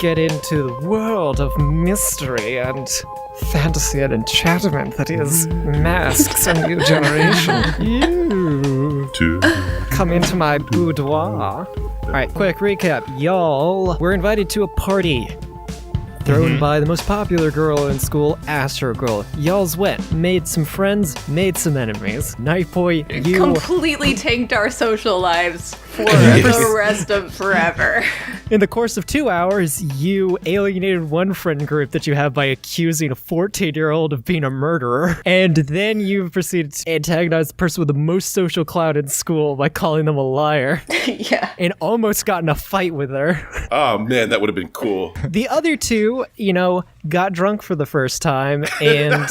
get into the world of mystery and fantasy and enchantment that is masks and new generation. You come into my boudoir. Alright, quick recap. Y'all were invited to a party thrown by the most popular girl in school, Astro Girl. Y'all's went, made some friends, made some enemies. Nightboi, you completely tanked our social lives for the rest of forever. In the course of 2 hours, you alienated one friend group that you have by accusing a 14-year-old of being a murderer. And then you proceeded to antagonize the person with the most social clout in school by calling them a liar. Yeah. And almost got in a fight with her. Oh, man, that would have been cool. The other two, got drunk for the first time and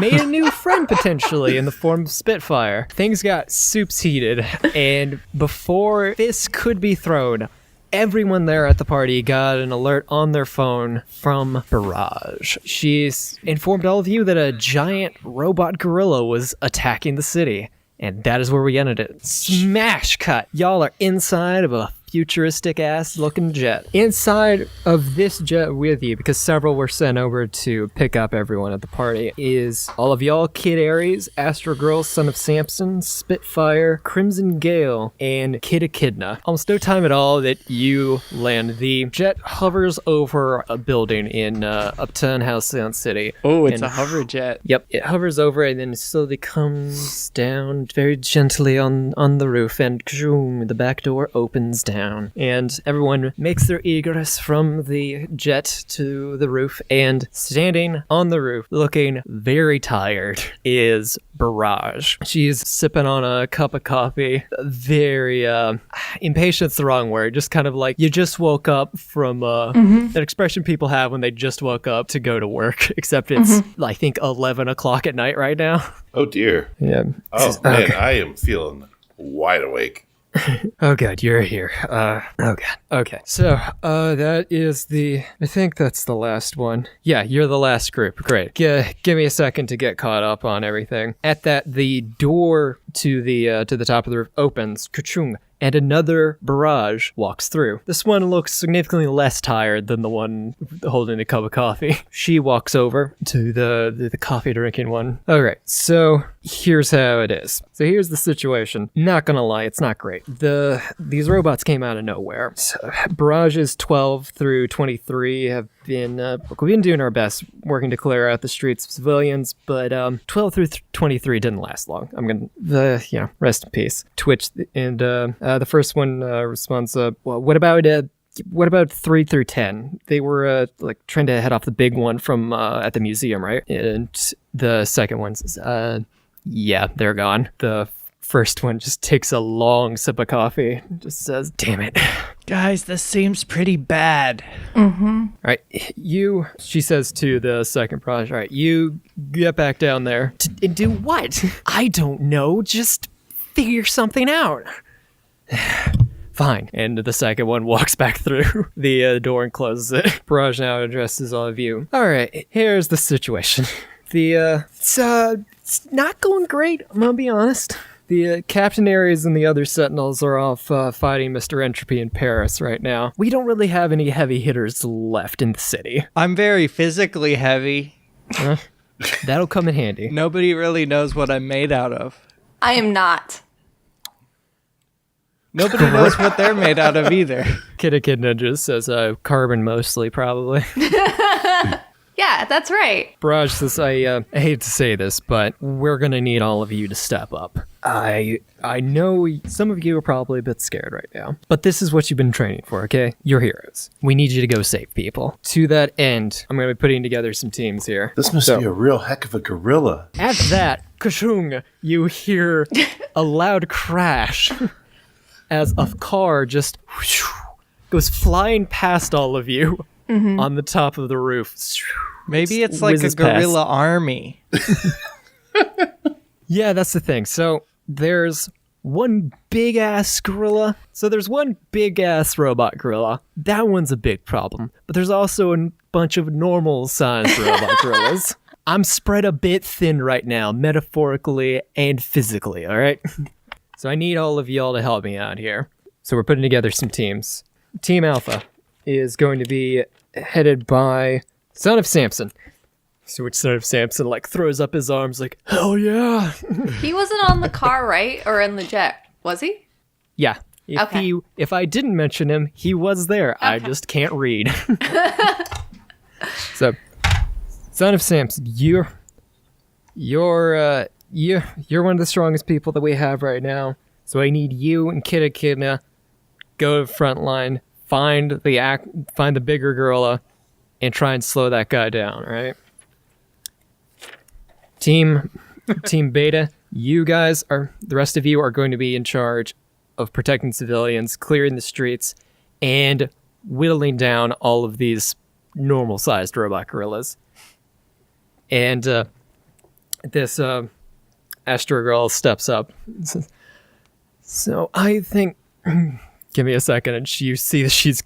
made a new friend potentially in the form of Spitfire. Things got soups heated, and before this could be thrown, everyone there at the party got an alert on their phone from Barrage. She's informed all of you that a giant robot gorilla was attacking the city. And that is where we ended it. Smash cut. Y'all are inside of a futuristic-ass looking jet. Inside of this jet with you, because several were sent over to pick up everyone at the party, is all of y'all, Kid Aries, Astro Girl, Son of Samson, Spitfire, Crimson Gale, and Kid Echidna. Almost no time at all that you land. The jet hovers over a building in Uptown Halcyon City. Oh, it's a hover jet. Yep, it hovers over and then slowly comes down very gently on the roof, and the back door opens down. And everyone makes their egress from the jet to the roof, and standing on the roof, looking very tired, is Barrage. She's sipping on a cup of coffee. Very, impatient's the wrong word, just kind of like you just woke up from, that expression people have when they just woke up to go to work, except it's, I think, 11 o'clock at night right now. Oh, dear. Yeah. Oh, man, okay. I am feeling wide awake. Oh god, you're here. Oh god. Okay. So, that is I think that's the last one. Yeah, you're the last group. Great. Give me a second to get caught up on everything. At that, the door to the top of the roof opens. Ka-chung. And another Barrage walks through. This one looks significantly less tired than the one holding a cup of coffee. She walks over to the coffee drinking one. Alright, so here's how it is. So here's the situation. Not gonna lie, it's not great. These robots came out of nowhere. So, Barrages 12 through 23 have been, we've been doing our best working to clear out the streets of civilians, but 12 through 23 didn't last long. I'm gonna, rest in peace. Twitch, and the first one responds, what about 3 through 10? They were trying to head off the big one from at the museum, right? And the second one says, yeah, they're gone. The first one just takes a long sip of coffee and just says, damn it. Guys, this seems pretty bad. Mm-hmm. All right, she says to the second project, all right, you get back down there. And do what? I don't know, just figure something out. Fine. And the second one walks back through the door and closes it. Barrage now addresses all of you. All right, here's the situation. It's not going great, I'm gonna be honest. The Captain Aries and the other Sentinels are off fighting Mr. Entropy in Paris right now. We don't really have any heavy hitters left in the city. I'm very physically heavy. That'll come in handy. Nobody really knows what I'm made out of. I am not. Nobody knows what they're made out of either. Kid Ninja says carbon mostly, probably. Yeah, that's right. Barrage says, I hate to say this, but we're gonna need all of you to step up. I know some of you are probably a bit scared right now, but this is what you've been training for, okay? You're heroes. We need you to go save people. To that end, I'm gonna be putting together some teams here. This must be a real heck of a gorilla. At that, kashung, you hear a loud crash as a car just goes flying past all of you on the top of the roof. Maybe it's like a gorilla army. Yeah, that's the thing. So there's one big ass gorilla. So there's one big ass robot gorilla. That one's a big problem. But there's also a bunch of normal sized robot gorillas. I'm spread a bit thin right now, metaphorically and physically, all right? So I need all of y'all to help me out here. So we're putting together some teams. Team Alpha, is going to be headed by Son of Samson. So which Son of Samson like throws up his arms like, hell yeah. He wasn't on the car, right? Or in the jet, was he? Yeah. If I didn't mention him, he was there. I just can't read. So, Son of Samson, you're one of the strongest people that we have right now. So I need you and Kid Echidna go to the front line, find the bigger gorilla, and try and slow that guy down. Right? Team Beta, the rest of you are going to be in charge of protecting civilians, clearing the streets, and whittling down all of these normal-sized robot gorillas. And this Astro Girl steps up. So I think, give me a second, and you see that she's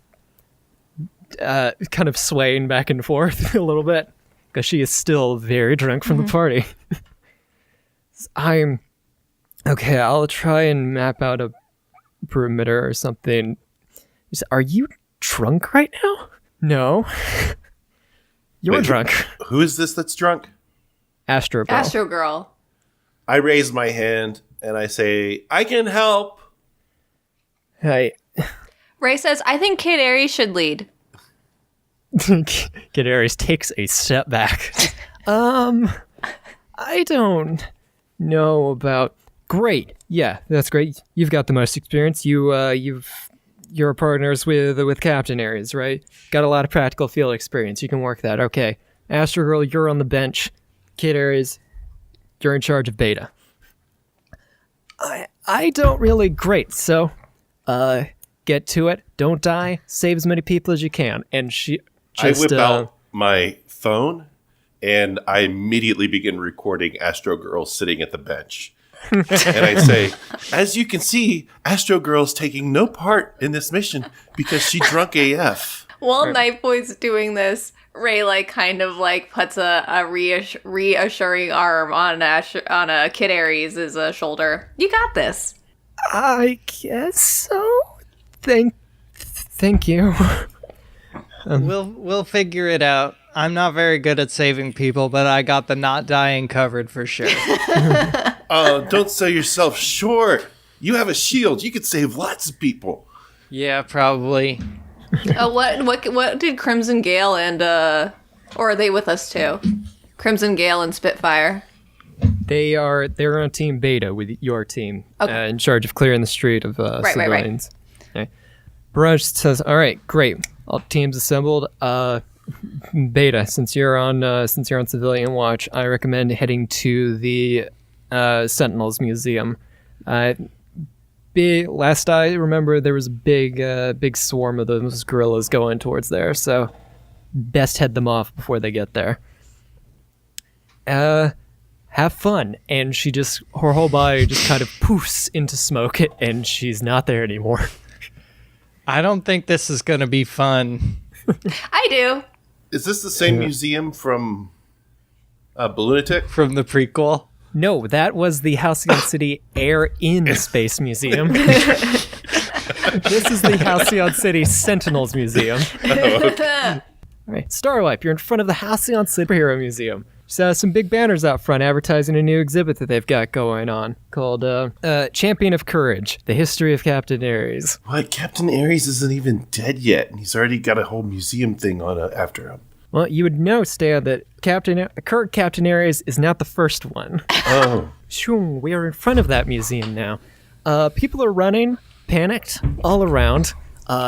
kind of swaying back and forth a little bit because she is still very drunk from the party. I'll try and map out a perimeter or something. Are you drunk right now? No. You're drunk. Who is this that's drunk? Astro Girl. Astro Girl. I raise my hand and I say, I can help. Hey. Ray says, I think Kid Aries should lead. Kid Aries takes a step back. I don't know about... Great. Yeah, that's great. You've got the most experience. You're partners with Captain Aries, right? Got a lot of practical field experience. You can work that. Okay. Astro Girl, you're on the bench. Kid Aries, you're in charge of Beta. I don't really... Great. So, get to it. Don't die. Save as many people as you can. And I whip out my phone and I immediately begin recording Astro Girl sitting at the bench. And I say, as you can see, Astro Girl's taking no part in this mission because she drunk AF. While Nightboi's doing this, Ray kind of puts a reassuring arm on a Kid Aries' shoulder. You got this. I guess so. Thank you. We'll figure it out. I'm not very good at saving people, but I got the not dying covered for sure. Don't sell yourself short. You have a shield. You could save lots of people. Yeah, probably. What did Crimson Gale and or are they with us too? Crimson Gale and Spitfire. They're on Team Beta with your team, in charge of clearing the street of civilians. Right. Okay. Barrage says, "All right, great. All teams assembled. Beta, since you're on civilian watch, I recommend heading to the Sentinels Museum. Last I remember, there was a big swarm of those gorillas going towards there, so best head them off before they get there. Have fun." And her whole body just kind of poofs into smoke, and she's not there anymore. I don't think this is going to be fun. I do. Is this the same museum from Balloonatic? From the prequel? No, that was the Halcyon City Air in Space Museum. This is the Halcyon City Sentinels Museum. Oh, okay. All right, Starwipe, you're in front of the Halcyon Superhero Museum. Just some big banners out front advertising a new exhibit that they've got going on called Champion of Courage, The History of Captain Aries. What? Captain Aries isn't even dead yet, and he's already got a whole museum thing on after him. Well, you would know, Stan, that Captain Aries is not the first one. Oh. We are in front of that museum now. People are running, panicked, all around.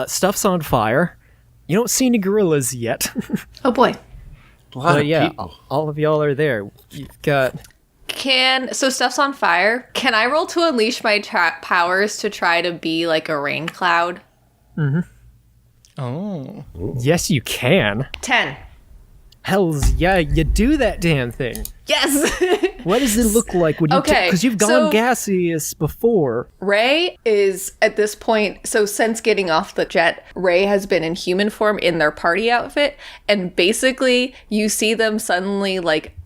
Stuff's on fire. You don't see any gorillas yet. Oh boy. A lot of yeah, people. all of y'all are there. You've got... So stuff's on fire. Can I roll to unleash my powers to try to be like a rain cloud? Mm-hmm. Oh. Yes, you can. 10. Hells yeah, you do that damn thing. Yes! What does it look like when you... Because you've gone gaseous before. Ray is, at this point, so since getting off the jet, Ray has been in human form in their party outfit, and basically you see them suddenly,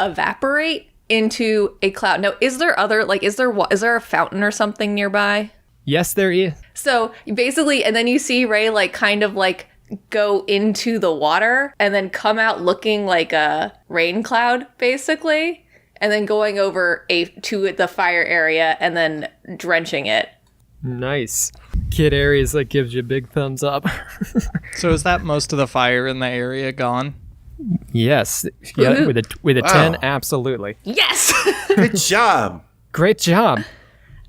evaporate into a cloud. Now, is there a fountain or something nearby? Yes, there is. So, basically, and then you see Ray, go into the water and then come out looking like a rain cloud, basically, and then going over to the fire area and then drenching it. Nice. Kid Aries like gives you a big thumbs up. So is that most of the fire in the area gone? Yes. Yeah, with a Wow. 10, absolutely. Yes! Good job. Great job.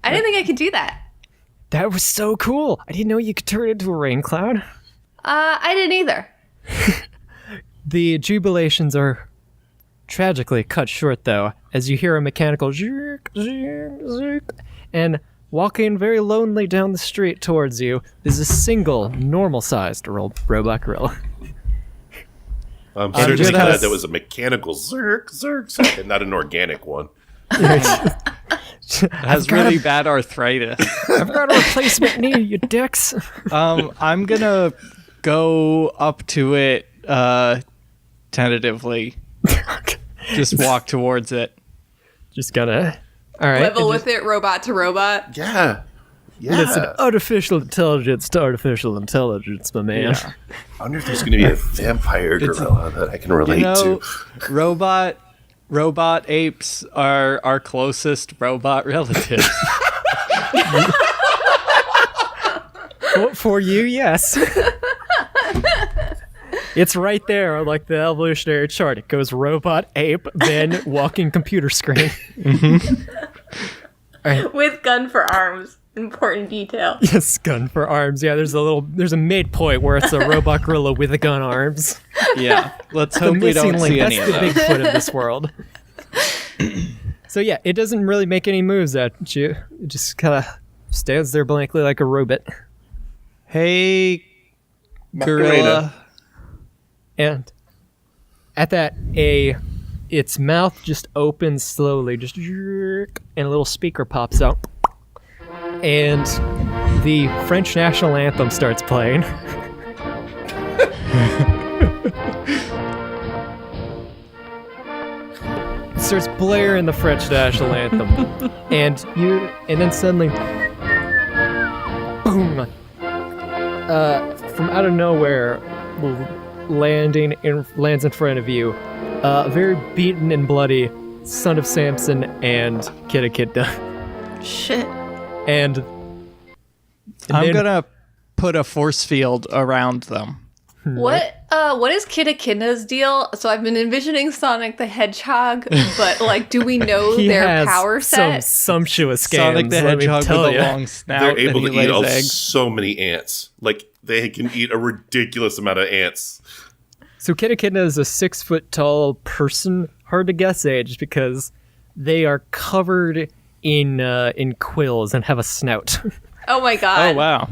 I didn't think I could do that. That was so cool. I didn't know you could turn it into a rain cloud. I didn't either. The jubilations are tragically cut short, though, as you hear a mechanical zirk, zirk, zirk, and walking very lonely down the street towards you is a single, normal-sized robot gorilla. I'm certainly gonna- glad that was a mechanical zirk, and not an organic one. Has really bad arthritis. I've got a replacement knee, you dicks. I'm gonna go up to it tentatively. Just walk towards it. Just gonna... All right. Level with it, robot to robot. Yeah. Listen, artificial intelligence to artificial intelligence, my man. Yeah. I wonder if there's going to be a vampire gorilla that I can relate to. Robot apes are our closest robot relatives. For you, yes. It's right there, like the evolutionary chart. It goes robot, ape, then walking computer screen. With gun for arms. Important detail. Yes, gun for arms. Yeah, there's a midpoint where it's a robot gorilla with a gun arms. Yeah. Let's The hope we missing don't link. see That's any the of those. Bigfoot of this world. So yeah, it doesn't really make any moves at you. It just kind of stands there blankly like a robot. Hey, Macarena. gorilla. And at that, its mouth just opens slowly, just and a little speaker pops out. And the French national anthem starts playing. It starts blaring the French national anthem. and then suddenly, boom! From out of nowhere, lands in front of you, a very beaten and bloody son of Samson and Kid Echidna. Shit. And I'm then- gonna put a force field around them. What is Kid Echidna's deal? So I've been envisioning Sonic the Hedgehog, but like, do we know he their has power some set? sumptuous scams. Sonic the let me Hedgehog with tell a ya. long snout. They're able and to he eat lays eggs. so many ants. Like, they can eat a ridiculous amount of ants. So Kid Echidna is a 6-foot-tall person. Hard to guess age because they are covered in quills and have a snout. Oh my god. Oh wow.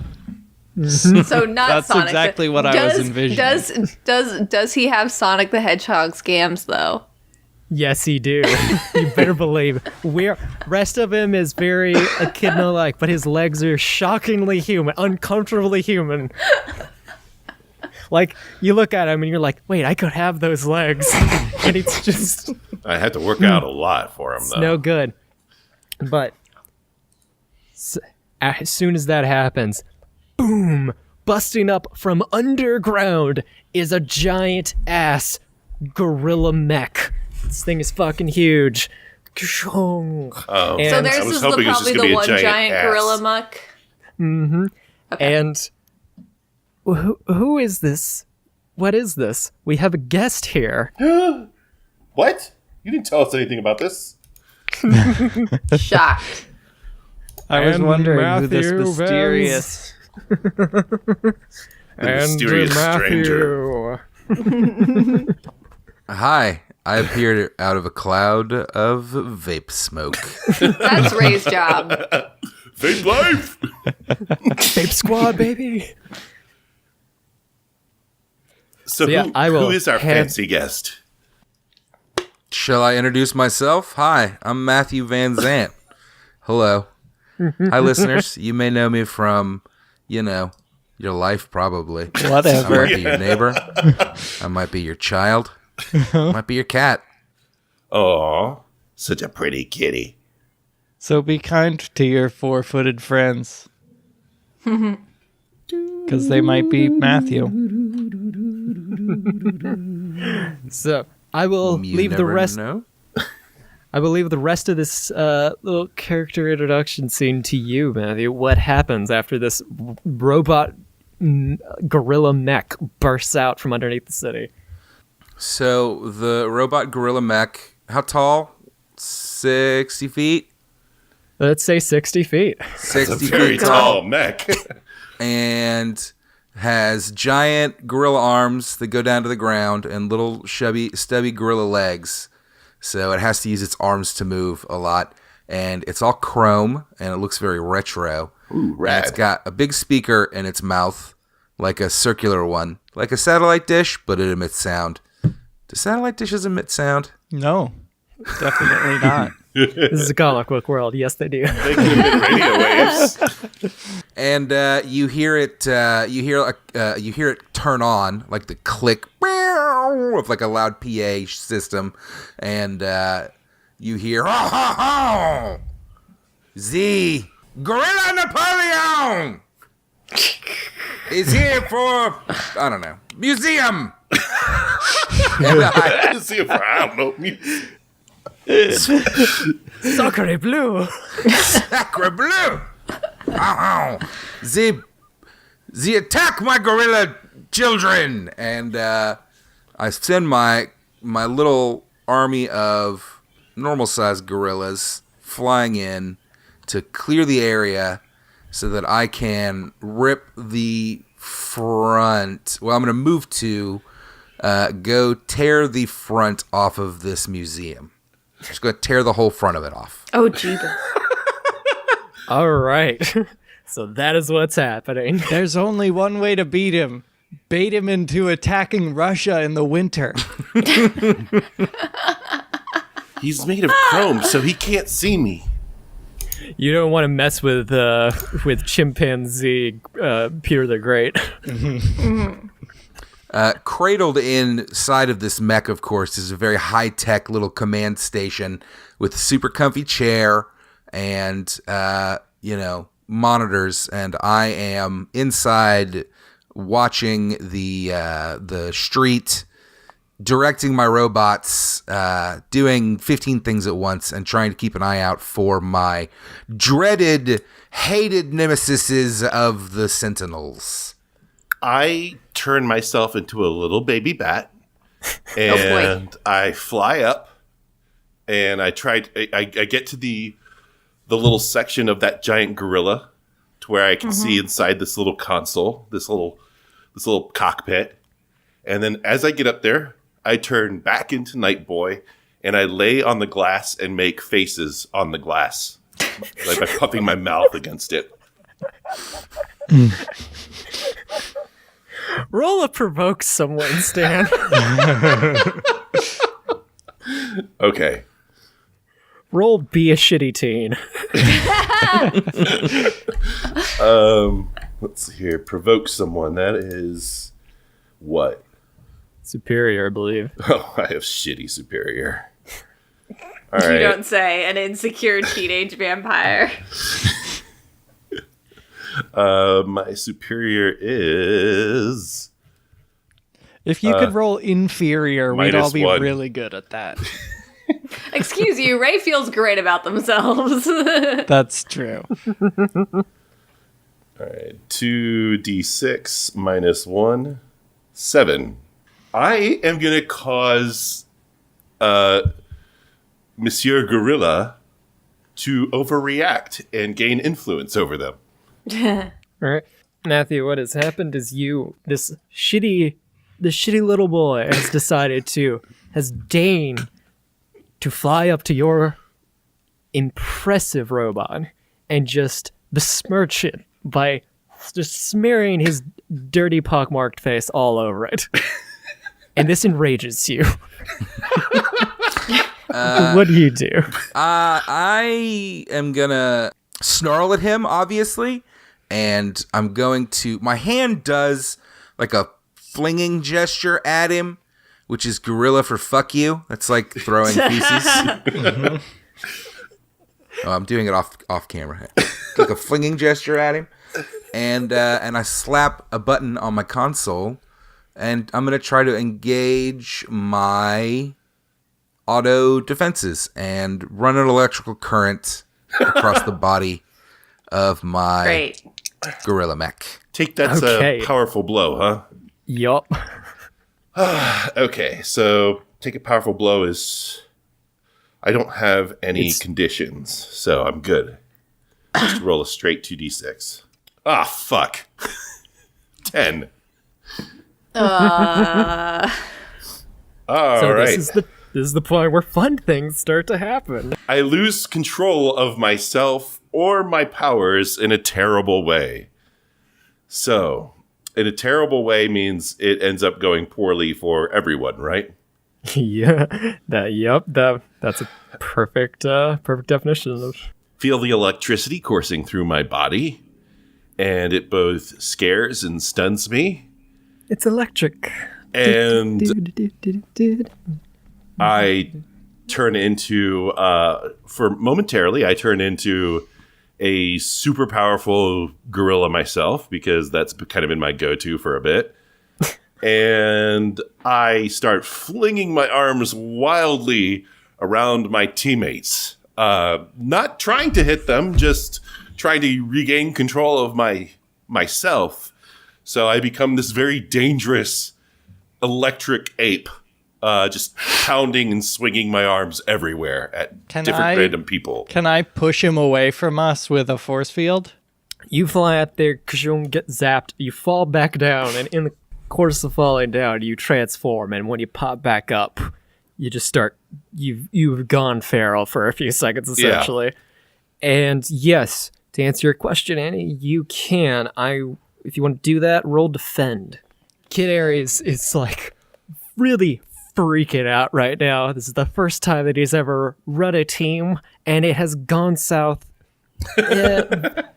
So not That's Sonic. exactly what I was envisioning. Does he have Sonic the Hedgehog scams though? Yes, he do. You better believe. Rest of him is very Echidna-like, but his legs are shockingly human, uncomfortably human. Like, you look at him and you're like, wait, I could have those legs. And it's just I had to work out a lot for him, though. no good. But as soon as that happens, boom, busting up from underground is a giant ass gorilla mech. This thing is fucking huge. Oh. And- So I theirs was is hoping it was probably just gonna the be a one giant giant ass. gorilla muck. And who is this? What is this? We have a guest here. What? You didn't tell us anything about this. Shocked. I was And wondering who this Matthew mysterious. The mysterious stranger. Hi, I appeared out of a cloud of vape smoke. That's Ray's job. Fake life! Vape Squad, baby. So yeah, who, I will who is our have- fancy guest? Shall I introduce myself? Hi, I'm Matthew Van Zandt. Hello. Hi, listeners. You may know me from, your life, probably. I Whatever. might be your neighbor. I might be your child. I might be your cat. Aw, such a pretty kitty. So be kind to your four-footed friends. Because they might be Matthew. So I will You leave the never rest. know. I will leave the rest of this little character introduction scene to you, Matthew. What happens after this robot gorilla mech bursts out from underneath the city? So the robot gorilla mech, how tall? 60 feet? Let's say 60 feet. 60 It's a very feet tall mech. and has giant gorilla arms that go down to the ground and little stubby gorilla legs. So it has to use its arms to move a lot. And it's all chrome, and it looks very retro. Ooh, And rad. it's got a big speaker in its mouth, like a circular one. Like a satellite dish, but it emits sound. Do satellite dishes emit sound? No, definitely not. This is a comic book world. Yes, they do. They can emit radio waves. And you hear it. You hear it turn on, like the click of like a loud PA system, and you hear the Gorilla Napoleon is here for I don't know museum. And See if I don't know. Sacre bleu. Sacre bleu! They attack my gorilla children, and I send my little army of normal-sized gorillas flying in to clear the area so that I can rip the front. Well, I'm going to move to go tear the front off of this museum. Just going to tear the whole front of it off. Oh, jeebus. All right. So that is what's happening. There's only one way to beat him. Bait him into attacking Russia in the winter. He's made of chrome, so he can't see me. You don't want to mess with chimpanzee Peter the Great. Cradled inside of this mech, of course, is a very high-tech little command station with a super comfy chair and, monitors. And I am inside watching the street, directing my robots, doing 15 things at once, and trying to keep an eye out for my dreaded, hated nemesises of the Sentinels. I turn myself into a little baby bat, and I fly up, and I get to the little section of that giant gorilla to where I can see inside this little console, this little cockpit, and then as I get up there, I turn back into Nightboi, and I lay on the glass and make faces on the glass, like by puffing my mouth against it. Roll a provoke someone, Stan. Okay. Roll be a shitty teen. Let's see here. Provoke someone. That is what? Superior, I believe. Oh, I have shitty superior. All You right. don't say, an insecure teenage vampire. My superior is If you could roll inferior, we'd all be -1. really good at that. Excuse you, Ray feels great about themselves. That's true. all right. 2d6 minus 1, 7. I am gonna cause Monsieur Gorilla to overreact and gain influence over them. All right, Matthew. What has happened is this shitty little boy, has deigned to fly up to your impressive robot and just besmirch it by just smearing his dirty pockmarked face all over it. And this enrages you. What do you do? I am gonna snarl at him, obviously, and I'm going to. My hand does like a flinging gesture at him, which is gorilla for fuck you. That's like throwing feces. Oh, I'm doing it off camera. Like a flinging gesture at him, and I slap a button on my console And I'm going to try to engage my auto defenses and run an electrical current across the body of my Great. gorilla mech. Take that's Okay. a powerful blow, huh? Yup. Okay, so take a powerful blow is... I don't have any It's- conditions, so I'm good. Just roll a straight 2d6. Ah, fuck. 10. All So right. this is the point where fun things start to happen. I lose control of myself or my powers in a terrible way. So, in a terrible way means it ends up going poorly for everyone, right? Yeah. That's a perfect definition of. Feel the electricity coursing through my body, and it both scares and stuns me. It's electric. And I turn into, for momentarily, I turn into a super powerful gorilla myself, because that's kind of been my go-to for a bit. And I start flinging my arms wildly around my teammates. Not trying to hit them, just trying to regain control of myself. So I become this very dangerous electric ape, just pounding and swinging my arms everywhere at different random people. Can I push him away from us with a force field? You fly out there, get zapped, you fall back down, and in the course of falling down, you transform, and when you pop back up, you just start, you've gone feral for a few seconds, essentially. And yes, to answer your question, Annie, you can. If you want to do that, roll defend. Kid Aries is like really freaking out right now. This is the first time that he's ever run a team, and it has gone south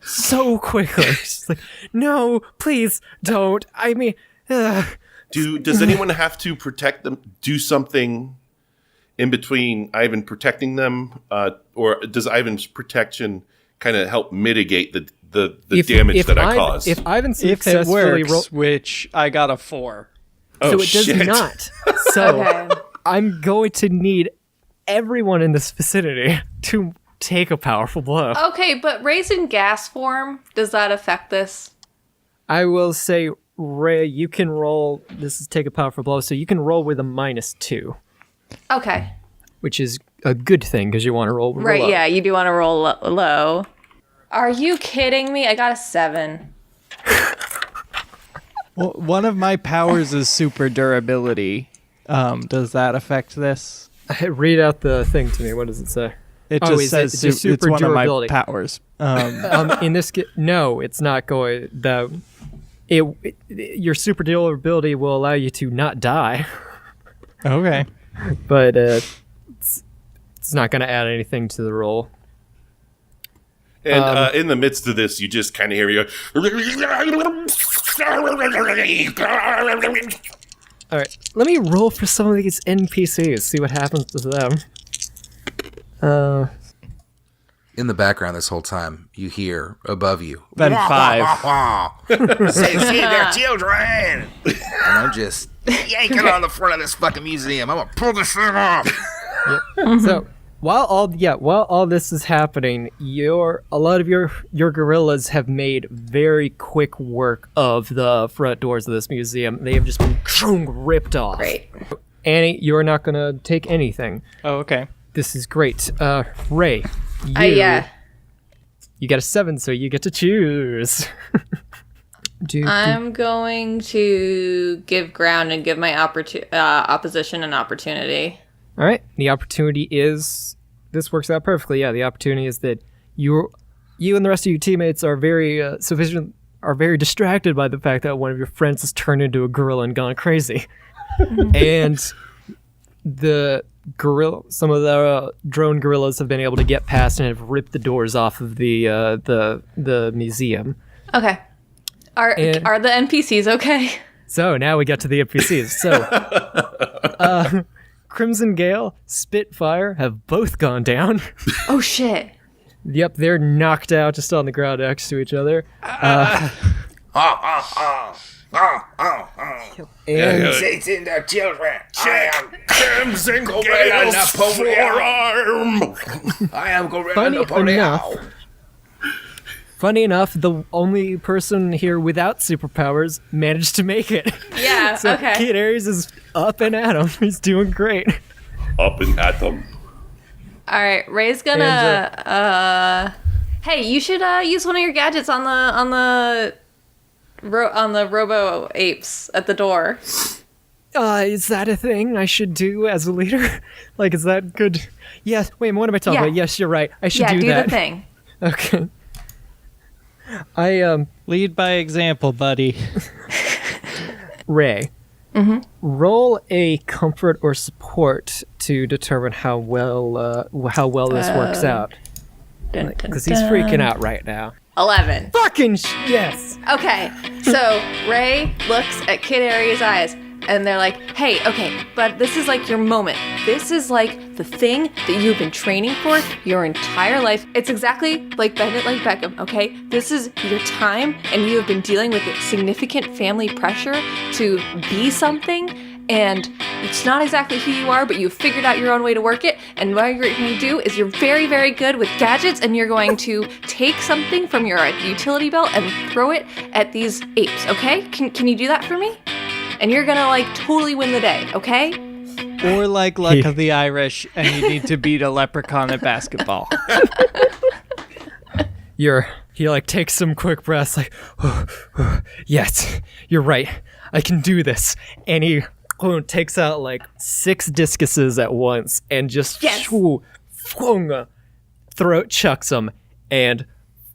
so quickly. She's like, no, please don't. I mean, Does anyone have to protect them? Do something in between Ivan protecting them, or does Ivan's protection kind of help mitigate the damage that I caused? If Ivan If it successfully works, which I got a 4. so it does shit. not. So Okay. I'm going to need everyone in this vicinity to take a powerful blow. Okay, but raised in gas form, does that affect this? I will say, Ray, you can roll. This is take a powerful blow, so you can roll with a -2, Okay. which is a good thing because you want to roll Right, low. yeah, you do want to roll low. Are you kidding me? I got a 7. Well, one of my powers is super durability. Does that affect this? Read out the thing to me. What does it say? It Oh, just is says it just it's super one of my durability? powers. In this, no, it's not going. Your super durability will allow you to not die, Okay. but it's not going to add anything to the roll. And in the midst of this, you just kind of hear me go. All right, let me roll for some of these NPCs. See what happens to them. In the background this whole time, you hear above you, Then 5. say they're children! And I'm just yanking on the front of this fucking museum. I'm gonna pull this thing off. So while all this is happening, a lot of your gorillas have made very quick work of the front doors of this museum. They have just been ripped off. Great. Annie, you're not gonna take anything. Oh, okay. This is great. Ray, Yeah. you got a 7, so you get to choose. I'm going to give ground and give my opposition an opportunity. All right. The opportunity is, this works out perfectly. Yeah, the opportunity is that you and the rest of your teammates are very very distracted by the fact that one of your friends has turned into a gorilla and gone crazy, and some of the drone gorillas have been able to get past and have ripped the doors off of the museum. Okay. Are And- the NPCs okay? So now we get to the NPCs. So, Crimson Gale, Spitfire have both gone down. Oh shit. Yep, they're knocked out just on the ground next to each other. And Satan, the children. Crimson Gorilla Gale's Napoleon. forearm. I am Gorilla Funny Napoleon. enough- funny enough, the only person here without superpowers managed to make it. Yeah, So okay. Kid Aries is up and at him. He's doing great. Up and at them. All right, Ray's gonna. Hey, you should use one of your gadgets on the Robo Apes at the door. Is that a thing I should do as a leader? Like, is that good? Yes. Wait, what am I talking Yeah. about? Yes, you're right. I should Yeah, do do that. the thing. Okay. Lead by example, buddy. Ray. Roll a comfort or support to determine how well this works out. Because he's freaking out right now. 11. Fucking yes. Okay, so Ray looks at Kid Aries' eyes, and they're like, hey, okay, but this is like your moment. This is like the thing that you've been training for your entire life. It's exactly like Bend It Like Beckham, okay? This is your time, and you have been dealing with significant family pressure to be something, and it's not exactly who you are, but you've figured out your own way to work it. And what you're going to do is you're very, very good with gadgets, and you're going to take something from your utility belt and throw it at these apes, okay? Can you do that for me? And you're going to, like, totally win the day, okay? Or like Luck of the Irish, and you need to beat a leprechaun at basketball. He like takes some quick breaths, like, yes, you're right. I can do this. And he takes out like 6 discuses at once and just throat chucks them, and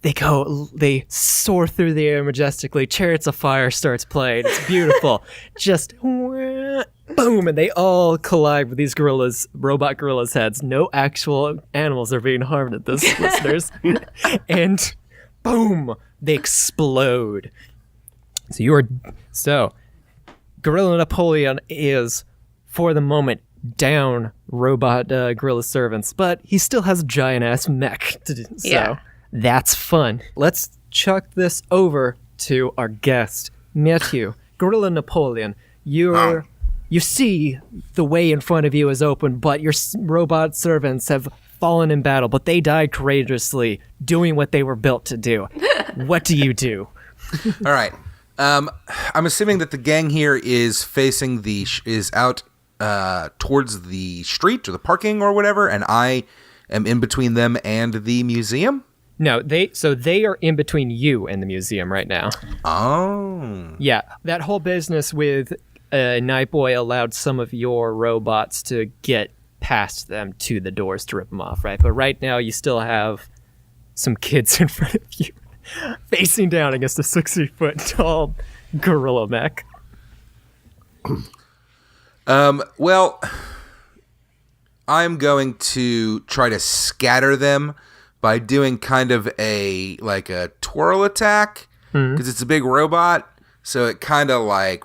they soar through the air majestically. Chariots of Fire starts playing. It's beautiful. Just boom, and they all collide with these robot gorillas' heads. No actual animals are being harmed at this, listeners. And boom, they explode. So Gorilla Napoleon is, for the moment, down robot gorilla servants, but he still has a giant-ass mech to do. So Yeah. that's fun. Let's chuck this over to our guest, Matthew. Gorilla Napoleon, you see the way in front of you is open, but your robot servants have fallen in battle, but they died courageously, doing what they were built to do. What do you do? All right. I'm assuming that the gang here is facing is out towards the street or the parking or whatever, and I am in between them and the museum. No, they are in between you and the museum right now. Oh. Yeah, that whole business with Nightboi allowed some of your robots to get past them to the doors to rip them off, right? But right now you still have some kids in front of you facing down against a 60-foot tall gorilla mech. Well, I'm going to try to scatter them by doing kind of a twirl attack, because it's a big robot, so it kind of like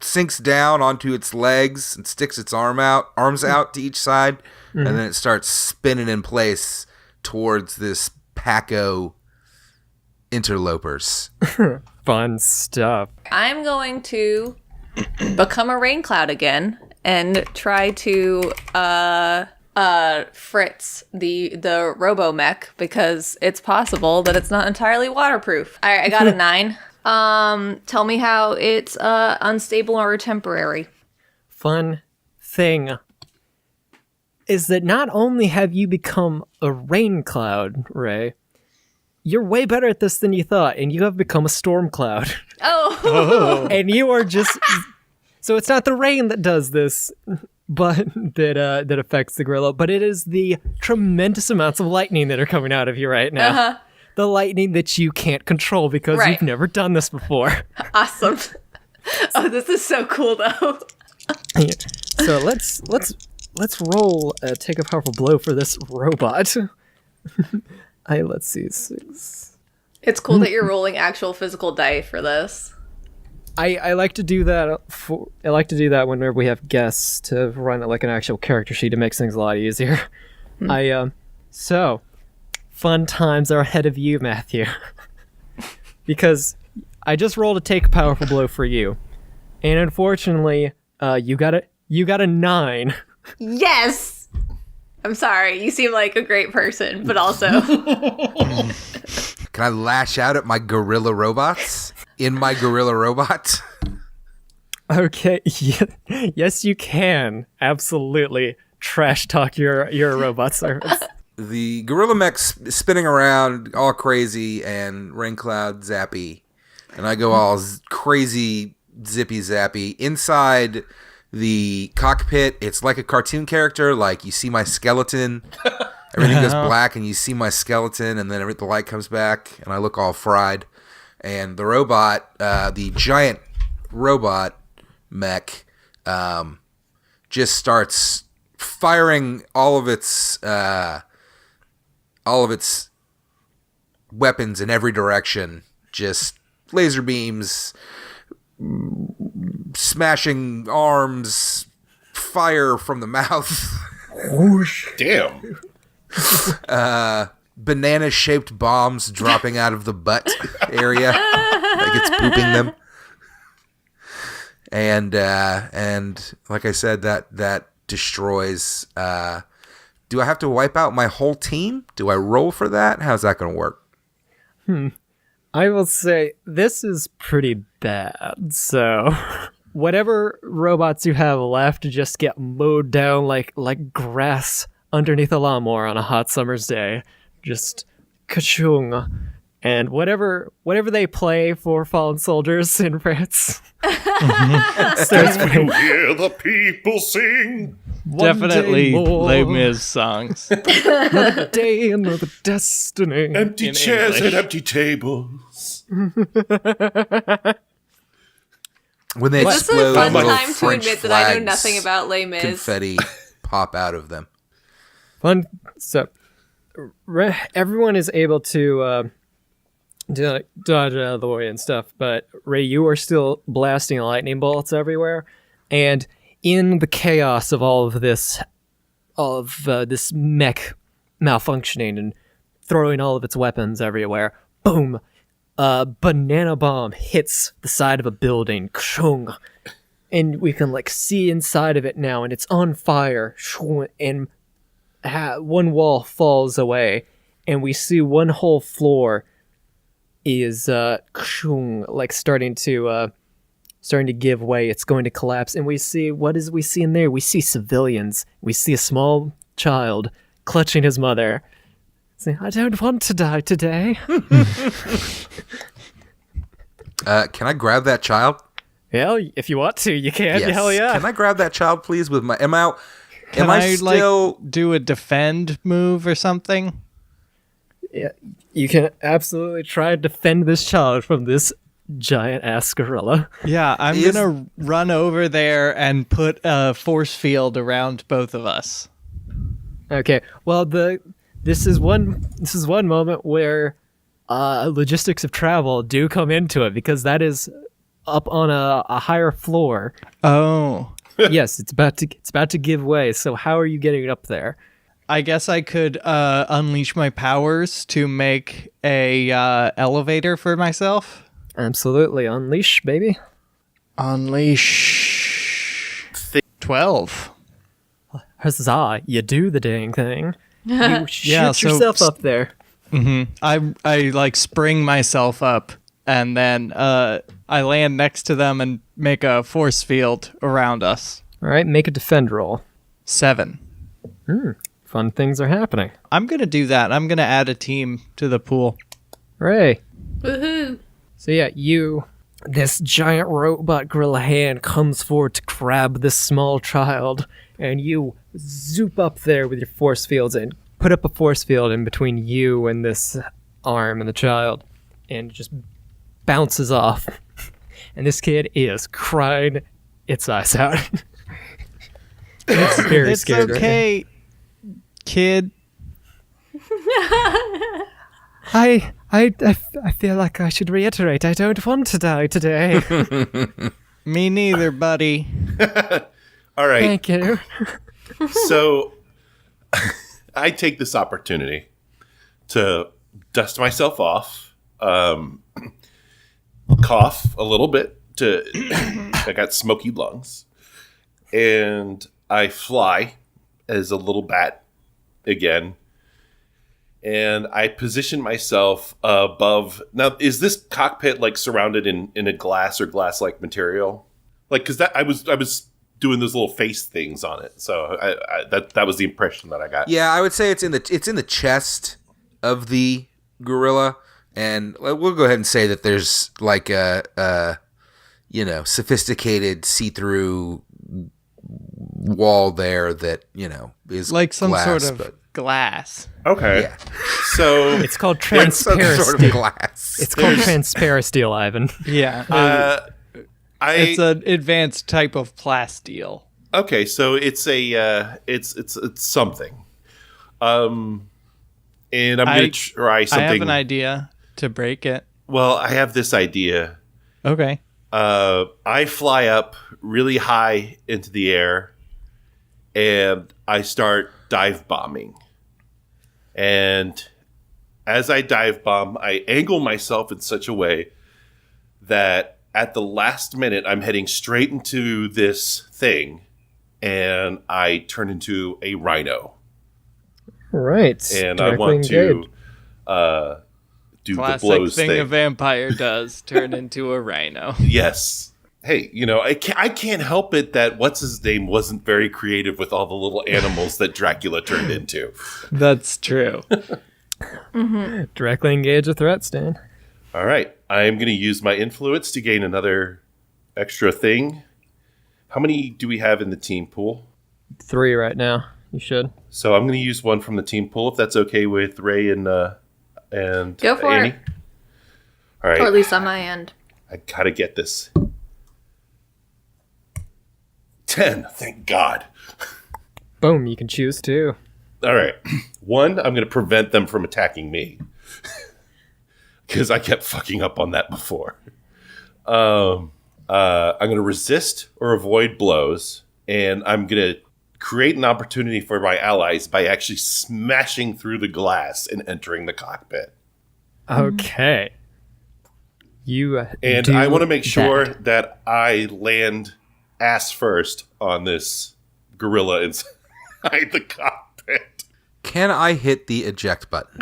sinks down onto its legs and sticks its arms out to each side, and then it starts spinning in place towards this Paco interlopers. Fun stuff. I'm going to become a rain cloud again and try to fritz the robo mech, because it's possible that it's not entirely waterproof. I got a 9. Tell me how it's unstable or temporary. Fun thing is that not only have you become a rain cloud, Ray, you're way better at this than you thought, and you have become a storm cloud. Oh. And you are just... So it's not the rain that does this, but that affects the gorilla, but it is the tremendous amounts of lightning that are coming out of you right now. Uh-huh. The lightning that you can't control because Right. you've never done this before. Awesome. Oh, this is so cool, though. So let's roll take a powerful blow for this robot. Let's see, 6. It's cool that you're rolling actual physical die for this. I like to do that I like to do that whenever we have guests, to run it like an actual character sheet. It makes things a lot easier. So fun times are ahead of you, Matthew. Because I just rolled a take a powerful blow for you. And unfortunately, you got a 9. Yes! I'm sorry. You seem like a great person, but also... Can I lash out at my gorilla robots? In my gorilla robot? Okay, yes, you can. Absolutely. Trash talk your robot servants. The gorilla mech's spinning around all crazy and rain cloud zappy. And I go all crazy zippy zappy. Inside the cockpit, it's like a cartoon character. Like, you see my skeleton. Everything goes black and you see my skeleton, and then the light comes back and I look all fried. And the robot, the giant robot mech, just starts firing all of its weapons in every direction. Just laser beams, smashing arms, fire from the mouth. Damn. Banana-shaped bombs dropping out of the butt area, like it's pooping them. And like I said, that destroys. Do I have to wipe out my whole team? Do I roll for that? How's that going to work? I will say this is pretty bad. So, whatever robots you have left just get mowed down like grass underneath a lawnmower on a hot summer's day. Just ka-chung. And whatever they play for fallen soldiers in France. Starts playing. Hear the people sing. Definitely Les Mis songs. Another day, another destiny. Empty In chairs English. and empty tables. When they This is a explode, fun little time to French admit that I know flags, nothing about Les Mis. confetti pop out of them. Fun. So, everyone is able to dodge out of the way and stuff, but Ray, you are still blasting lightning bolts everywhere, and in the chaos of all of this, this mech malfunctioning and throwing all of its weapons everywhere, boom, a banana bomb hits the side of a building, kshung, and we can see inside of it now, and it's on fire, and one wall falls away, and we see one whole floor is starting to give way. It's going to collapse, and we see in there? We see civilians. We see a small child clutching his mother, saying, "I don't want to die today." Can I grab that child? Hell, if you want to, you can. Yes. Hell yeah. Can I grab that child, please? With my am I Can I still? do a defend move or something? Yeah, you can absolutely try to defend this child from this giant ass gorilla. Yeah, I'm gonna run over there and put a force field around both of us. Okay. Well, this is one moment where logistics of travel do come into it, because that is up on a higher floor. Oh, Yes, it's about to give way. So how are you getting up there? I guess I could unleash my powers to make a elevator for myself. Absolutely, unleash, baby. Unleash 12. Huzzah! You do the dang thing. You shoot Yeah, so- yourself up there. I spring myself up, and then I land next to them and make a force field around us. All right, make a defend roll. 7. Fun things are happening. I'm gonna do that. I'm gonna add a team to the pool. Hooray! Woohoo! So yeah, this giant robot gorilla hand comes forward to grab this small child, and you zoop up there with your force fields and put up a force field in between you and this arm and the child, and it just bounces off. And this kid is crying its eyes out. It's very It's scared. right now. okay, kid. I feel like I should reiterate, I don't want to die today. Me neither, buddy. All right. Thank you. So I take this opportunity to dust myself off, cough a little bit, to I got smoky lungs, and I fly as a little bat again, and I position myself above. Now, is this cockpit like surrounded in a glass or glass-like material? Like, because that I was doing those little face things on it, so that was the impression that I got. Yeah, I would say it's in the chest of the gorilla, and we'll go ahead and say that there's like a sophisticated see-through wall there that is like some glass, sort of glass. Okay, Yeah. so It's called Like some sort transparency. of glass. It's called transparency, Ivan. Yeah. It's I an advanced type of plasteel. okay, so it's a it's something, and I'm gonna try something. I have an idea to break it. Well, I have this idea. Okay. I fly up really high into the air, and I start dive bombing. And as I dive bomb, I angle myself in such a way that at the last minute, I'm heading straight into this thing, and I turn into a rhino. Right. And I directly want to engaged. Do the Classic blows thing thing. a vampire does, turn into a rhino. Yes. Hey, I can't help it that what's his name wasn't very creative with all the little animals that Dracula turned into. That's true. Directly engage a threat, Stan. All right, I'm going to use my influence to gain another extra thing. How many do we have in the team pool? 3 right now. You should. So I'm going to use one from the team pool, if that's okay with Ray and Go for Annie. it. All right, Or at least on my end. I gotta get this. 10, thank God. Boom, you can choose 2. All right. 1, I'm going to prevent them from attacking me. Because I kept fucking up on that before. I'm going to resist or avoid blows. And I'm going to create an opportunity for my allies by actually smashing through the glass and entering the cockpit. Okay. You And do I want to make sure that. that I land ass first on this gorilla inside the cockpit. Can I hit the eject button?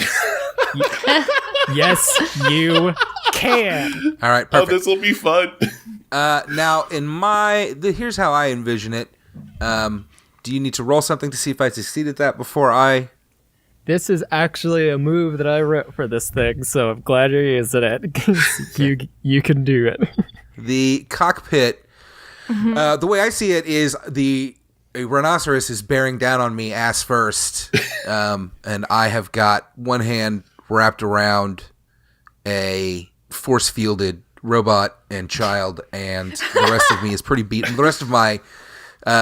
Yes, you can. All right, Oh, perfect. this will be fun. Now, here's how I envision it. Do you need to roll something to see if I succeed at that before I... This is actually a move that I wrote for this thing, so I'm glad you're using it. You can do it. The cockpit, the way I see it is a rhinoceros is bearing down on me ass first, and I have got one hand wrapped around a force-fielded robot and child, and the rest of me is pretty beaten. The rest of my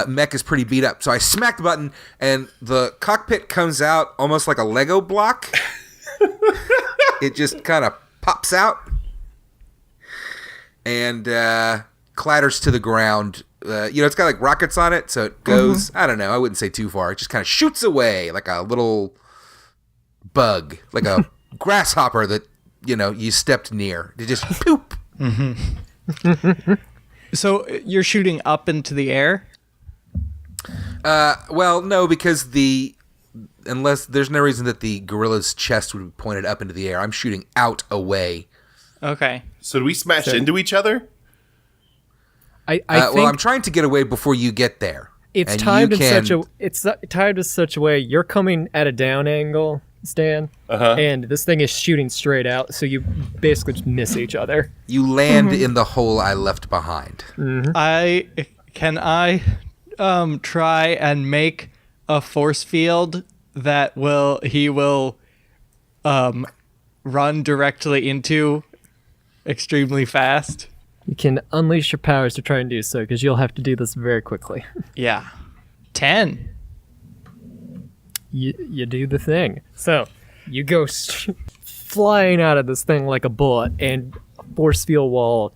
mech is pretty beat up. So I smack the button, and the cockpit comes out almost like a Lego block. It just kind of pops out and clatters to the ground. It's got like rockets on it, so it goes, I don't know, I wouldn't say too far. It just kind of shoots away like a little bug, like a grasshopper that, you stepped near. It just poop. So you're shooting up into the air? Well, no, because unless there's no reason that the gorilla's chest would be pointed up into the air. I'm shooting out away. Okay. So do we smash into each other? I think Well, I'm trying to get away before you get there. it's and timed you in can- timed in such a way you're coming at a down angle, Stan, and this thing is shooting straight out, so you basically just miss each other. You land in the hole I left behind. Can I try and make a force field that he will run directly into extremely fast? You can unleash your powers to try and do so, because you'll have to do this very quickly. Yeah. 10. You do the thing. So you go flying out of this thing like a bullet, and a force field wall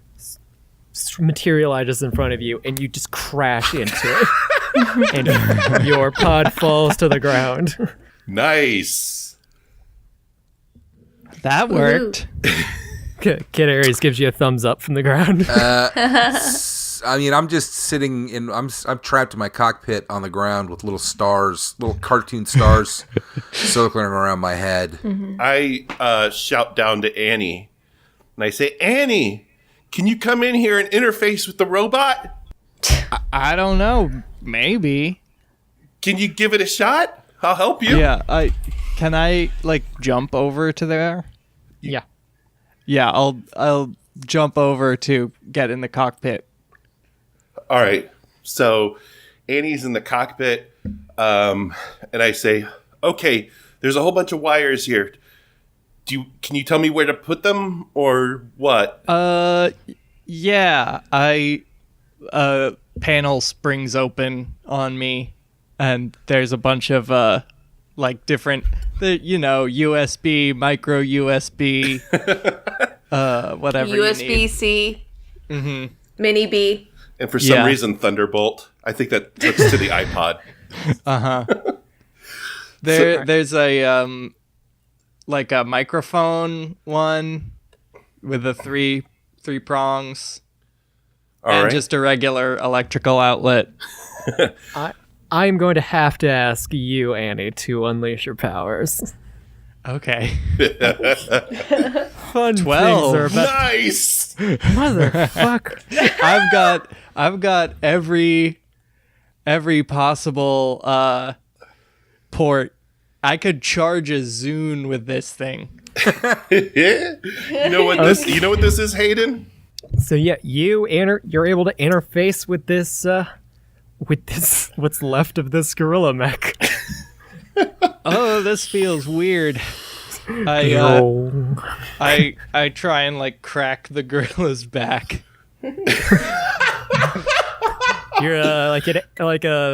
materializes in front of you, and you just crash into it. And your pod falls to the ground. Nice. That worked. Kid Aries gives you a thumbs up from the ground. I mean, I'm just sitting in. I'm trapped in my cockpit on the ground with little stars, little cartoon stars, circling around my head. I shout down to Annie, and I say, "Annie, can you come in here and interface with the robot? I don't know. Maybe. Can you give it a shot? I'll help you." Yeah. Can I like jump over to there? Yeah. Yeah. I'll jump over to get in the cockpit. All right. So Annie's in the cockpit, and I say, "Okay, there's a whole bunch of wires here. Can you tell me where to put them or what?" Yeah. Panel springs open on me, and there's a bunch of like different, USB, micro USB, whatever. USB-C, Mini B. And for some reason, Thunderbolt. I think that hooks to the iPod. There's a like a microphone one with the three prongs. All right. Just a regular electrical outlet. I'm going to have to ask you, Annie, to unleash your powers. Okay. Fun 12. things are about. Nice. Motherfucker. I've got every possible port. I could charge a Zune with this thing. You know what this? You know what this is, Hayden? So yeah, you're able to interface with this what's left of this gorilla mech. Oh, this feels weird. I try and like crack the gorilla's back. You're like a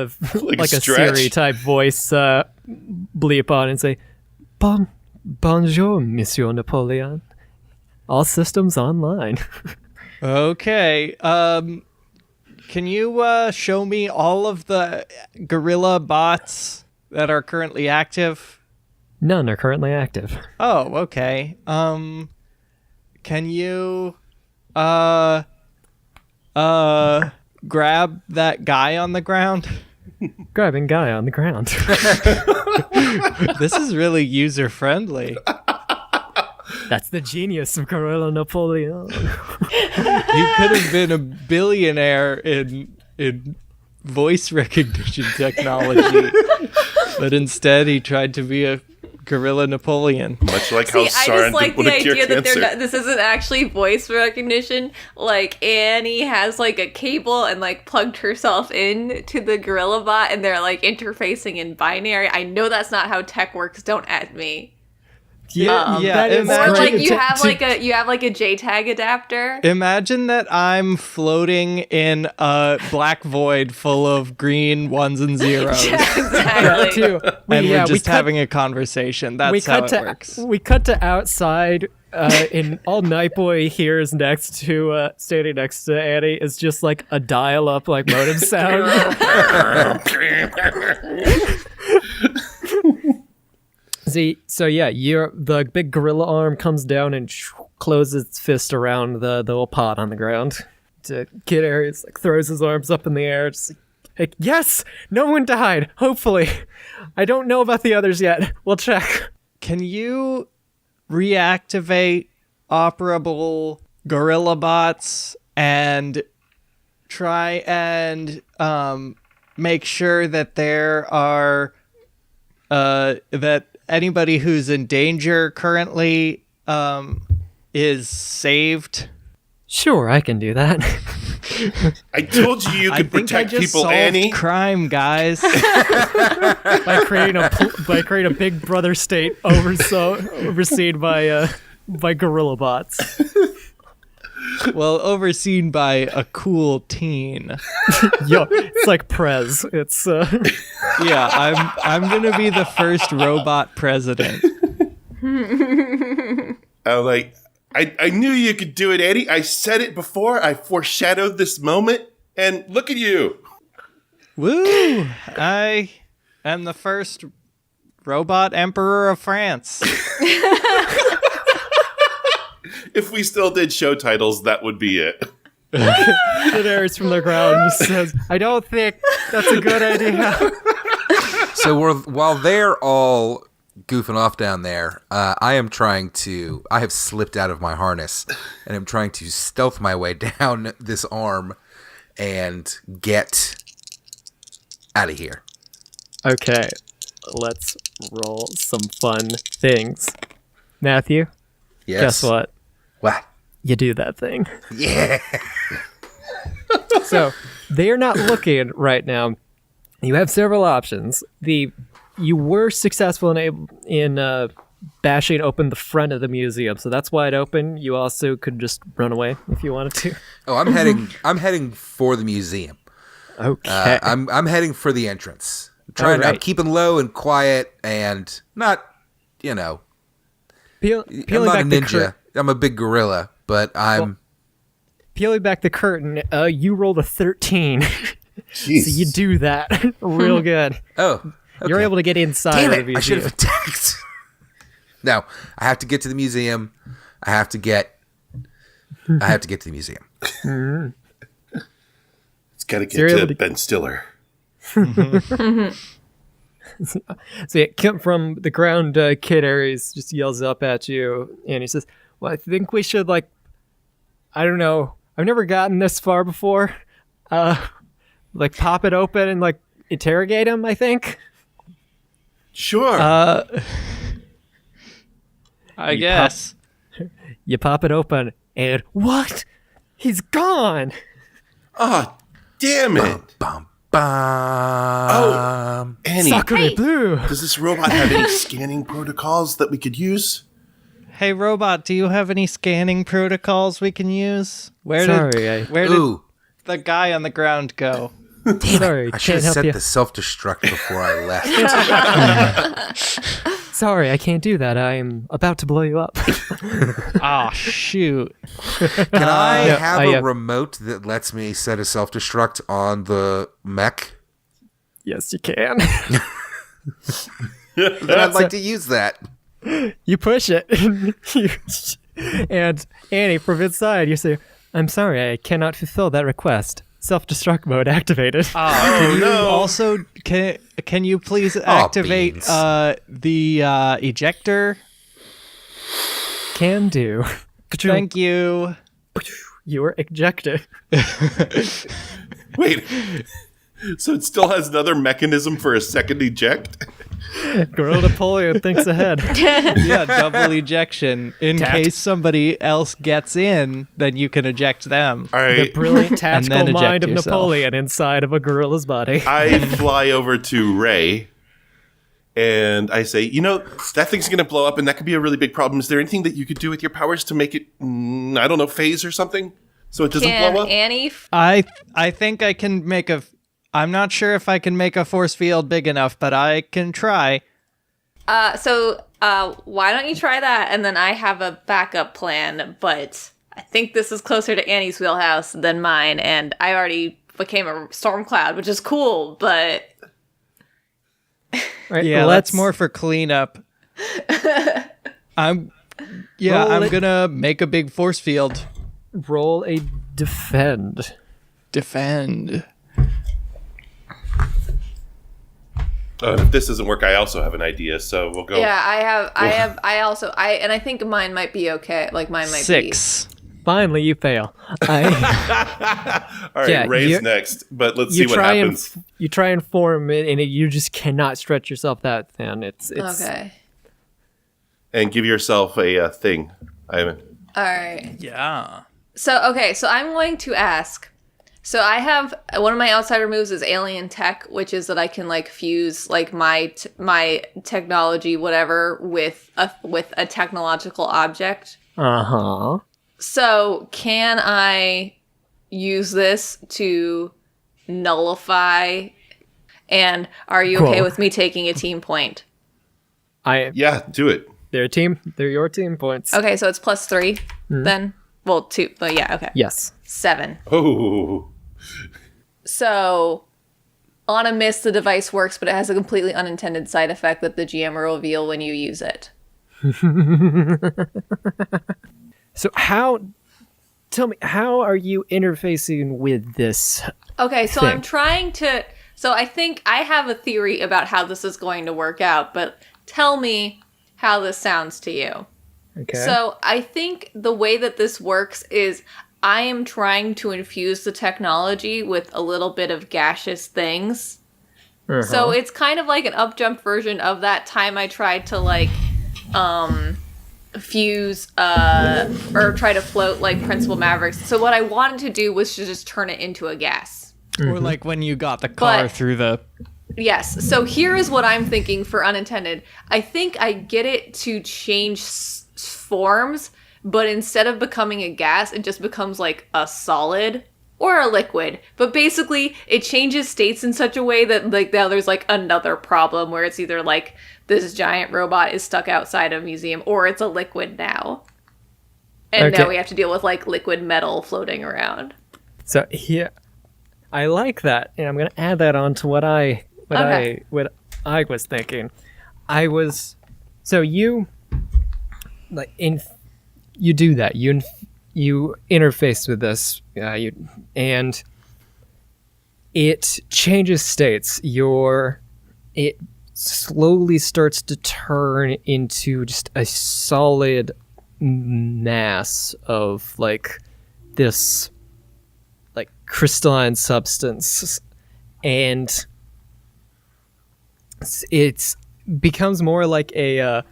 Stretch? Siri type voice bleep on and say, Bonjour, Monsieur Napoleon. All systems online. Okay. Can you show me all of the gorilla bots that are currently active? None are currently active. Oh, okay. Can you grab that guy on the ground? Grabbing guy on the ground. This is really user friendly. That's the genius of Gorilla Napoleon. He could have been a billionaire in voice recognition technology, but instead he tried to be a Gorilla Napoleon. Much like how I just Sarin like the would cure idea that cancer. this isn't actually voice recognition. Like Annie has like a cable and like plugged herself in to the gorilla bot, and they're like interfacing in binary. I know that's not how tech works. Don't at me. That is imagine- Or like great. you have like a JTAG adapter. Imagine that I'm floating in a black void full of green ones and zeros. Exactly. too. And we're just cut- having a conversation. That's how it works. We cut to outside, and all Nightboi hears next to standing next to Annie is just like a dial-up like modem sound. See, so yeah, the big gorilla arm comes down and closes its fist around the little pot on the ground. Kid Aries like throws his arms up in the air, just like, yes, no one died. Hopefully, I don't know about the others yet. We'll check. Can you reactivate operable gorilla bots and try and make sure that there are that anybody who's in danger currently is saved? Sure, I can do that. I told you I could think I protect just people, solved Annie. crime, guys. by creating a big brother state overseen by gorilla bots. Well, overseen by a cool teen. Yo, it's like Prez. It's Yeah, I'm gonna be the first robot president. I'm like, I knew you could do it, Annie. I said it before. I foreshadowed this moment, and look at you. Woo! I am the first robot emperor of France. If we still did show titles, that would be it. Kid Aries from the ground just says, I don't think that's a good idea. So while they're all goofing off down there, I have slipped out of my harness and I'm trying to stealth my way down this arm and get out of here. Okay, let's roll some fun things. Matthew, Yes. guess what? What? You do that thing. Yeah. So they are not looking right now. You have several options. You were successful in bashing open the front of the museum, so that's wide open. You also could just run away if you wanted to. Oh, I'm heading for the museum. Okay. I'm heading for the entrance. All right. I'm keeping low and quiet and not, I'm Peeling not back a the ninja. I'm a big gorilla, but peeling back the curtain. You rolled a 13, so you do that real good. oh, You're okay. able to get inside Damn of the it! museum. I should have attacked. No, I have to get to the museum. I have to get to the museum. It's got to get you're able to to- Ben Stiller. So yeah, Kemp from the ground, Kid Aries just yells up at you, and he says, "Well, I think we should I don't know. I've never gotten this far before. Pop it open and interrogate him. I think." Sure. I guess. You pop it open, and what? He's gone. Ah, damn it. Bum bum. Annie, Sacre bleu. does this robot have any scanning protocols that we could use? Hey, robot, do you have any scanning protocols we can use? Where Sorry, did Ooh, the guy on the ground go? Sorry, I should can't have help set you. the self-destruct before I left. Sorry, I can't do that. I'm about to blow you up. Oh, shoot. Can I no, have I, a remote that lets me set a self-destruct on the mech? Yes, you can. Then I'd like to use that. You push it, and Annie, from inside, you say, "I'm sorry, I cannot fulfill that request. Self-destruct mode activated." Can you no. also can you please activate beans. the ejector? Can do. Thank you. You were ejected. Wait. So it still has another mechanism for a second eject? Gorilla Napoleon thinks ahead. Yeah, double ejection. In Tact- case somebody else gets in, then you can eject them. All The right. brilliant tactical then eject mind of yourself. Napoleon inside of a gorilla's body. I fly over to Ray and I say, that thing's going to blow up and that could be a really big problem. Is there anything that you could do with your powers to make it, I don't know, phase or something? So it doesn't Can blow up? Annie? I think I can make I'm not sure if I can make a force field big enough, but I can try. So why don't you try that? And then I have a backup plan, but I think this is closer to Annie's wheelhouse than mine. And I already became a storm cloud, which is cool, but Right, Yeah, let's that's more for cleanup. I'm Roll it. gonna make a big force field. roll a defend. Defend. If this doesn't work, I also have an idea. So we'll go. yeah, I think mine might be okay. Mine might 6. Finally, you fail. All right, Yeah, Ray's you- next, but let's see You what try happens. and you try and form it, and you just cannot stretch yourself that thin. It's okay. And give yourself a thing, Ivan. All right. Yeah. So I'm going to ask. So I have one of my outsider moves is alien tech, which is that I can fuse my technology whatever with a technological object. Uh-huh. So can I use this to nullify? And are you okay Cool. with me taking a team point? Yeah, do it. They're a team. They're your team points. Okay, so it's +3 then. Well, 2. But yeah, okay. Yes. 7. Oh, So, on a miss, the device works, but it has a completely unintended side effect that the GM will reveal when you use it. So tell me, how are you interfacing with this? Okay, so thing? I'm trying to. So I think I have a theory about how this is going to work out, but tell me how this sounds to you. Okay. So I think the way that this works is I am trying to infuse the technology with a little bit of gaseous things. So it's kind of like an upjumped version of that time I tried to like fuse or try to float like Principal Mavericks. So what I wanted to do was to just turn it into a gas. Or like when you got the car But- through the... Yes. So here is what I'm thinking for unintended. I think I get it to change forms, but instead of becoming a gas, it just becomes like a solid or a liquid. But basically, it changes states in such a way that like now there's like another problem where it's either like this giant robot is stuck outside a museum or it's a liquid now. And Okay. now we have to deal with like liquid metal floating around. So here, I like that, and I'm gonna add that on to what I was thinking. You like you do that. You interface with this, and it changes states. It slowly starts to turn into just a solid mass of like this like crystalline substance, and it becomes more like a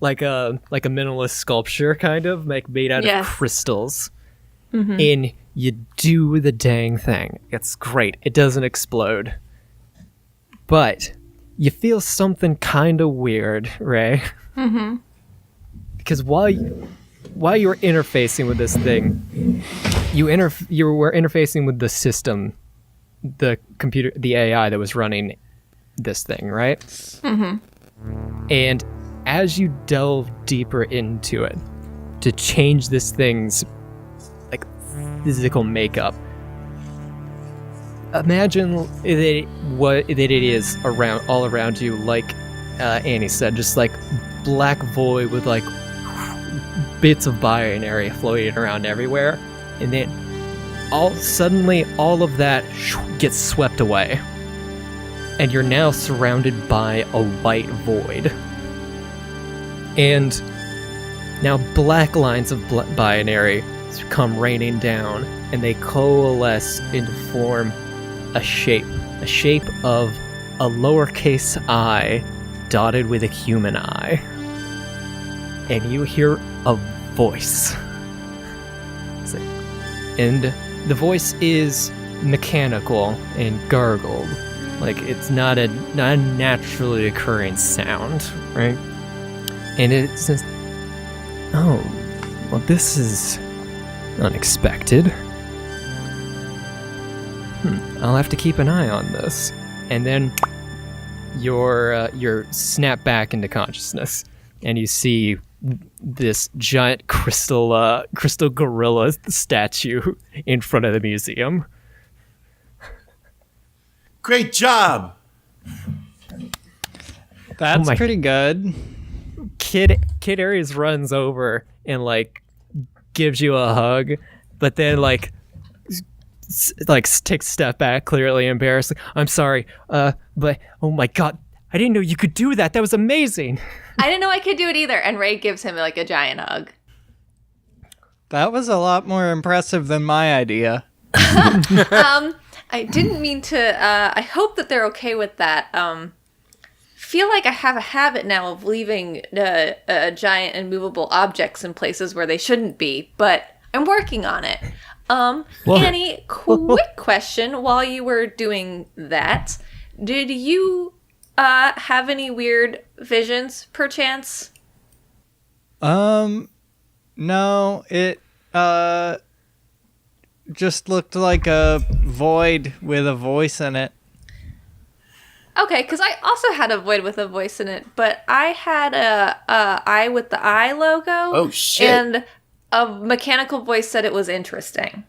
minimalist sculpture kind of like made out Yes. of crystals. And you do the dang thing. It's great. It doesn't explode, but you feel something kind of weird, Ray. Because while you were interfacing with this thing, you were interfacing with the system, the computer, the AI that was running this thing, right? And as you delve deeper into it to change this thing's like physical makeup, imagine what it is all around you, like Annie said, just like black void with like bits of binary floating around everywhere, and then suddenly all of that gets swept away, and you're now surrounded by a white void. And now black lines of binary come raining down, and they coalesce and form a shape of a lowercase I dotted with a human eye. And you hear a voice. And the voice is mechanical and gargled. Like it's not a naturally occurring sound, right? And it says, "Oh, well, this is unexpected. I'll have to keep an eye on this." And then you're snapped back into consciousness, and you see this giant crystal gorilla statue in front of the museum. Great job. That's my- pretty good. Kid Aries runs over and like gives you a hug, but then like takes a step back, clearly embarrassed. "I'm sorry, but oh my god, I didn't know you could do that. That was amazing." I didn't know I could do it either. And Ray gives him like a giant hug. That was a lot more impressive than my idea. I didn't mean to. I hope that they're okay with that. Feel like I have a habit now of leaving giant immovable objects in places where they shouldn't be, but I'm working on it. Annie, quick question. While you were doing that, did you have any weird visions, perchance? No, it just looked like a void with a voice in it. Okay, because I also had a void with a voice in it, but I had a eye with the eye logo. Oh, shit. And a mechanical voice said it was interesting.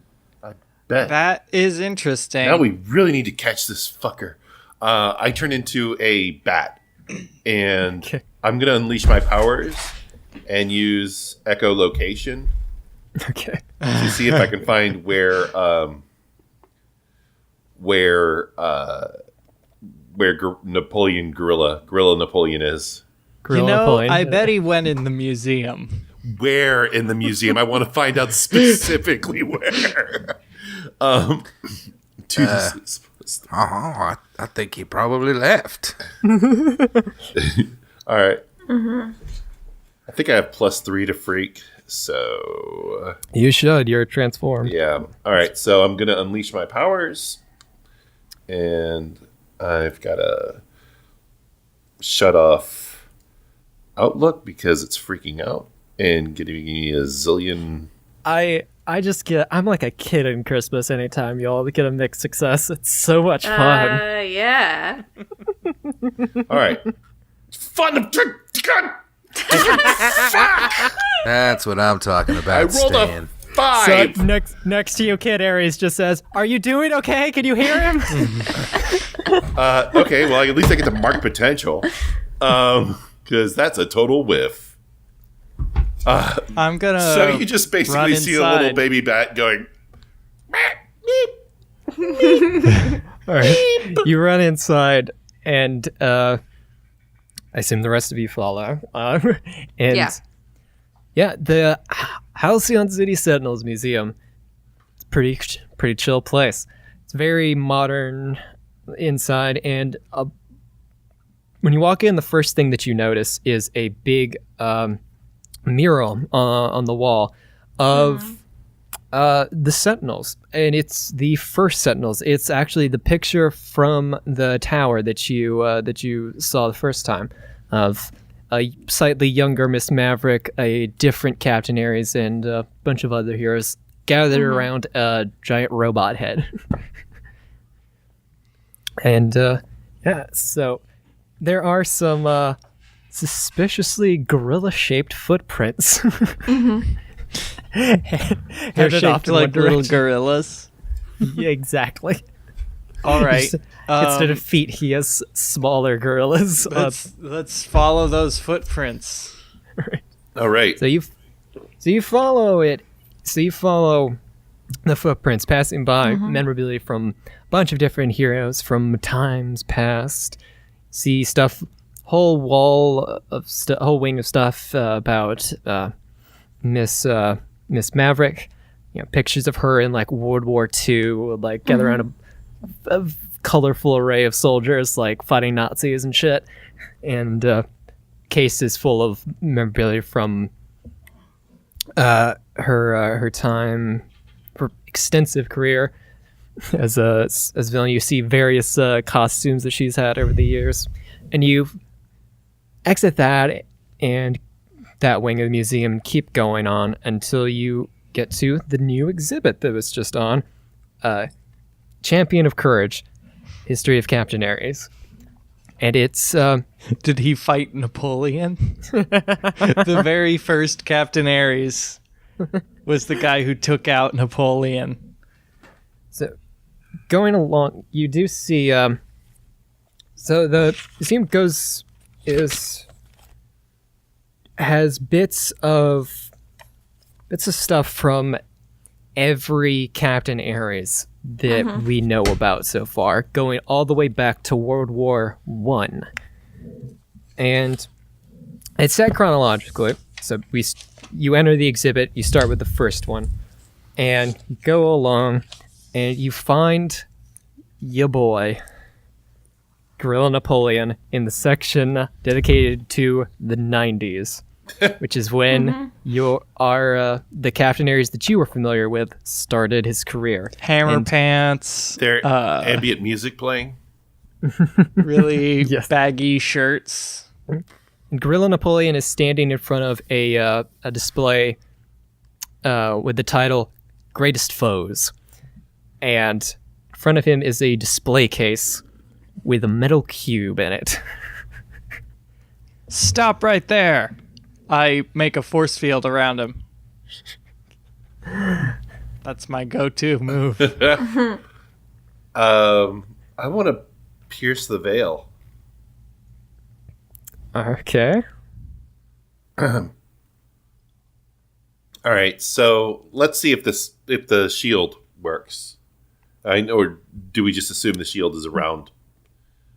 Bet. That is interesting. Now we really need to catch this fucker. I turn into a bat, and I'm going to unleash my powers and use echolocation Okay. to see if I can find where Gorilla Napoleon is. Gorilla You know, Napoleon. I bet he went in the museum. Where in the museum? I want to find out specifically where. I think he probably left. All right. I think I have +3 to freak. So You should. You're transformed. yeah. All right. So I'm gonna unleash my powers, and I've got to shut off Outlook because it's freaking out and giving me a zillion. I'm like a kid in Christmas anytime y'all get a mixed success. It's so much fun. Yeah. All right. Fun. That's what I'm talking about, I rolled Stan. a 5. So next to you, Kid Aries just says, "Are you doing okay? Can you hear him?" Okay, well, at least I get to mark potential. Because that's a total whiff. I'm gonna. So you just basically run see a little inside. baby bat going. All right. You run inside, and I assume the rest of you follow. And Yeah. The Halcyon City Sentinels Museum. It's pretty chill place. It's very modern inside, and when you walk in, the first thing that you notice is a big mural on the wall of the Sentinels, and it's the first Sentinels. It's actually the picture from the tower that you saw the first time of a slightly younger Miss Maverick, a different Captain Ares, and a bunch of other heroes gathered around a giant robot head. And so there are some suspiciously gorilla-shaped footprints. They're Headed off shaped in one like little direction. gorillas. Yeah, exactly. All right. Instead of feet, he has smaller gorillas. Let's follow those footprints. All right. So you follow it. So you follow the footprints passing by memorabilia from a bunch of different heroes from times past. See stuff, whole wing of stuff about Miss Maverick. You know, pictures of her in like World War II, like gather around a colorful array of soldiers like fighting Nazis and shit, and cases full of memorabilia from her time, her extensive career as a villain. You see various costumes that she's had over the years, and you exit that and that wing of the museum, keep going on until you get to the new exhibit that was just on, Champion of Courage, History of Captain Ares. And it's Did he fight Napoleon? The very first Captain Ares was the guy who took out Napoleon. so going along, you do see so the museum has bits of stuff from every Captain Ares that we know about so far, going all the way back to World War One, and it's set chronologically. So you enter the exhibit, you start with the first one, and you go along, and you find your boy Gorilla Napoleon in the section dedicated to the 90s, which is when the Captain Ares that you were familiar with started his career. Hammer pants, There ambient music playing. really Yes. baggy shirts. And Gorilla Napoleon is standing in front of a display with the title Greatest Foes. And in front of him is a display case with a metal cube in it. Stop right there. I make a force field around him. That's my go-to move. I want to pierce the veil. Okay. All right, so let's see if the shield works. Or do we just assume the shield is around?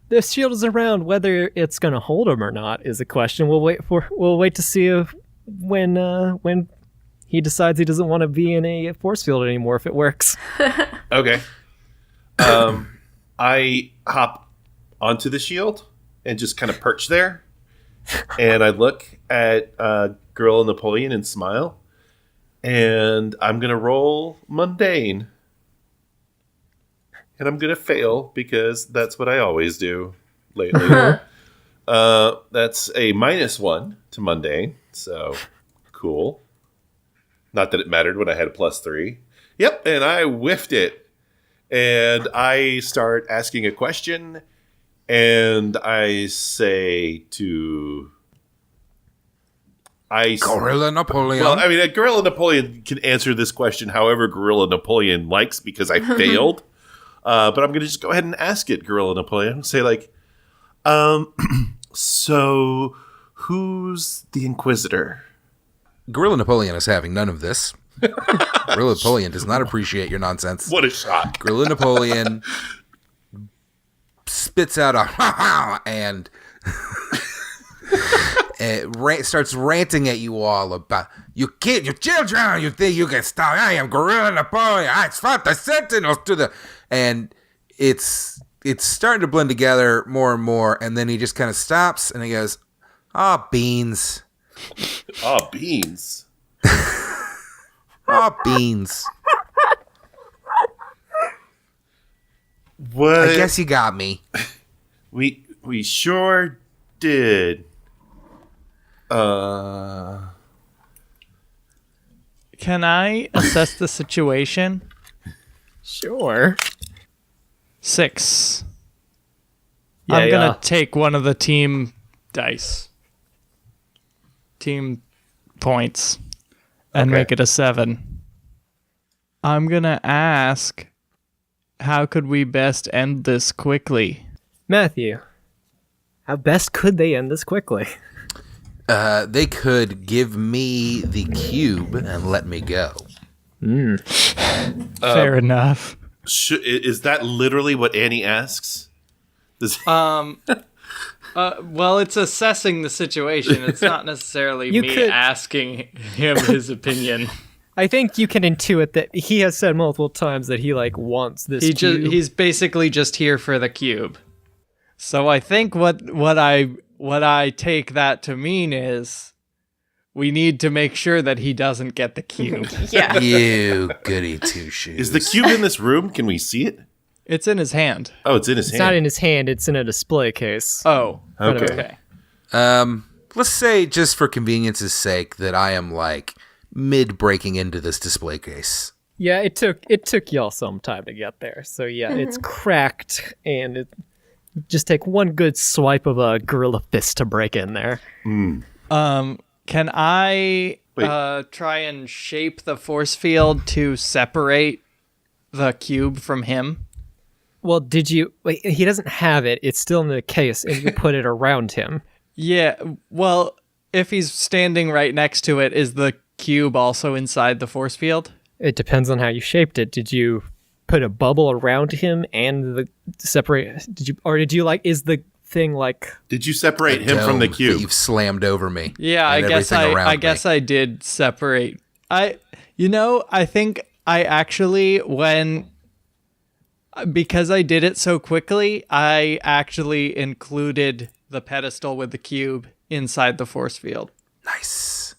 The shield is around. Whether it's going to hold him or not is a question. We'll wait to see when he decides he doesn't want to be in a force field anymore, if it works. Okay. I hop onto the shield and just kind of perch there, and I look at Gorilla Napoleon and smile, and I'm gonna roll mundane. And I'm going to fail because that's what I always do lately. That's a -1 to mundane. So, cool. Not that it mattered when I had a +3. Yep, and I whiffed it. And I start asking a question. And I say to... Gorilla Napoleon. Well, I mean, a Gorilla Napoleon can answer this question however Gorilla Napoleon likes because I failed. But I'm going to just go ahead and ask it, Gorilla Napoleon. Say, like, so who's the Inquisitor? Gorilla Napoleon is having none of this. Gorilla Napoleon does not appreciate your nonsense. What a shock. Gorilla Napoleon spits out a ha-ha and starts ranting at you all about you children, you think you can stop. I am Gorilla Napoleon. I fought the Sentinels to the... And it's starting to blend together more and more, and then he just kind of stops, and he goes, beans. Beans. Beans. What? I guess you got me. We sure did. Can I assess the situation? Sure. 6. Yeah, I'm gonna take one of the team dice. Team points. And Okay. make it a 7. I'm gonna ask, how could we best end this quickly? Matthew, how best could they end this quickly? They could give me the cube and let me go. Fair enough. Is that literally what Annie asks? Well, it's assessing the situation. It's not necessarily You me could- asking him his opinion. I think you can intuit that he has said multiple times that he wants this cube. He's basically just here for the cube. So I think what I take that to mean is we need to make sure that he doesn't get the cube. Yeah. You goody two shoes. Is the cube in this room? Can we see it? It's in his hand. Oh, it's in his It's hand. not in his hand, it's in a display case. Oh, Okay. okay. Let's say, just for convenience's sake, that I am mid breaking into this display case. Yeah, it took y'all some time to get there. So yeah, it's cracked, and it just take one good swipe of a gorilla fist to break in there. Can I Wait. try and shape the force field to separate the cube from him? Well, did you? Wait, he doesn't have it. It's still in the case, and you put it around him. Yeah, well, if he's standing right next to it, is the cube also inside the force field? It depends on how you shaped it. Did you put a bubble around him and the separate? Did you is the thing Did you separate him from the Dome that cube? you've slammed over me. Yeah, I and guess everything around I me. guess I did separate. I think I actually because I did it so quickly, I actually included the pedestal with the cube inside the force field. Nice.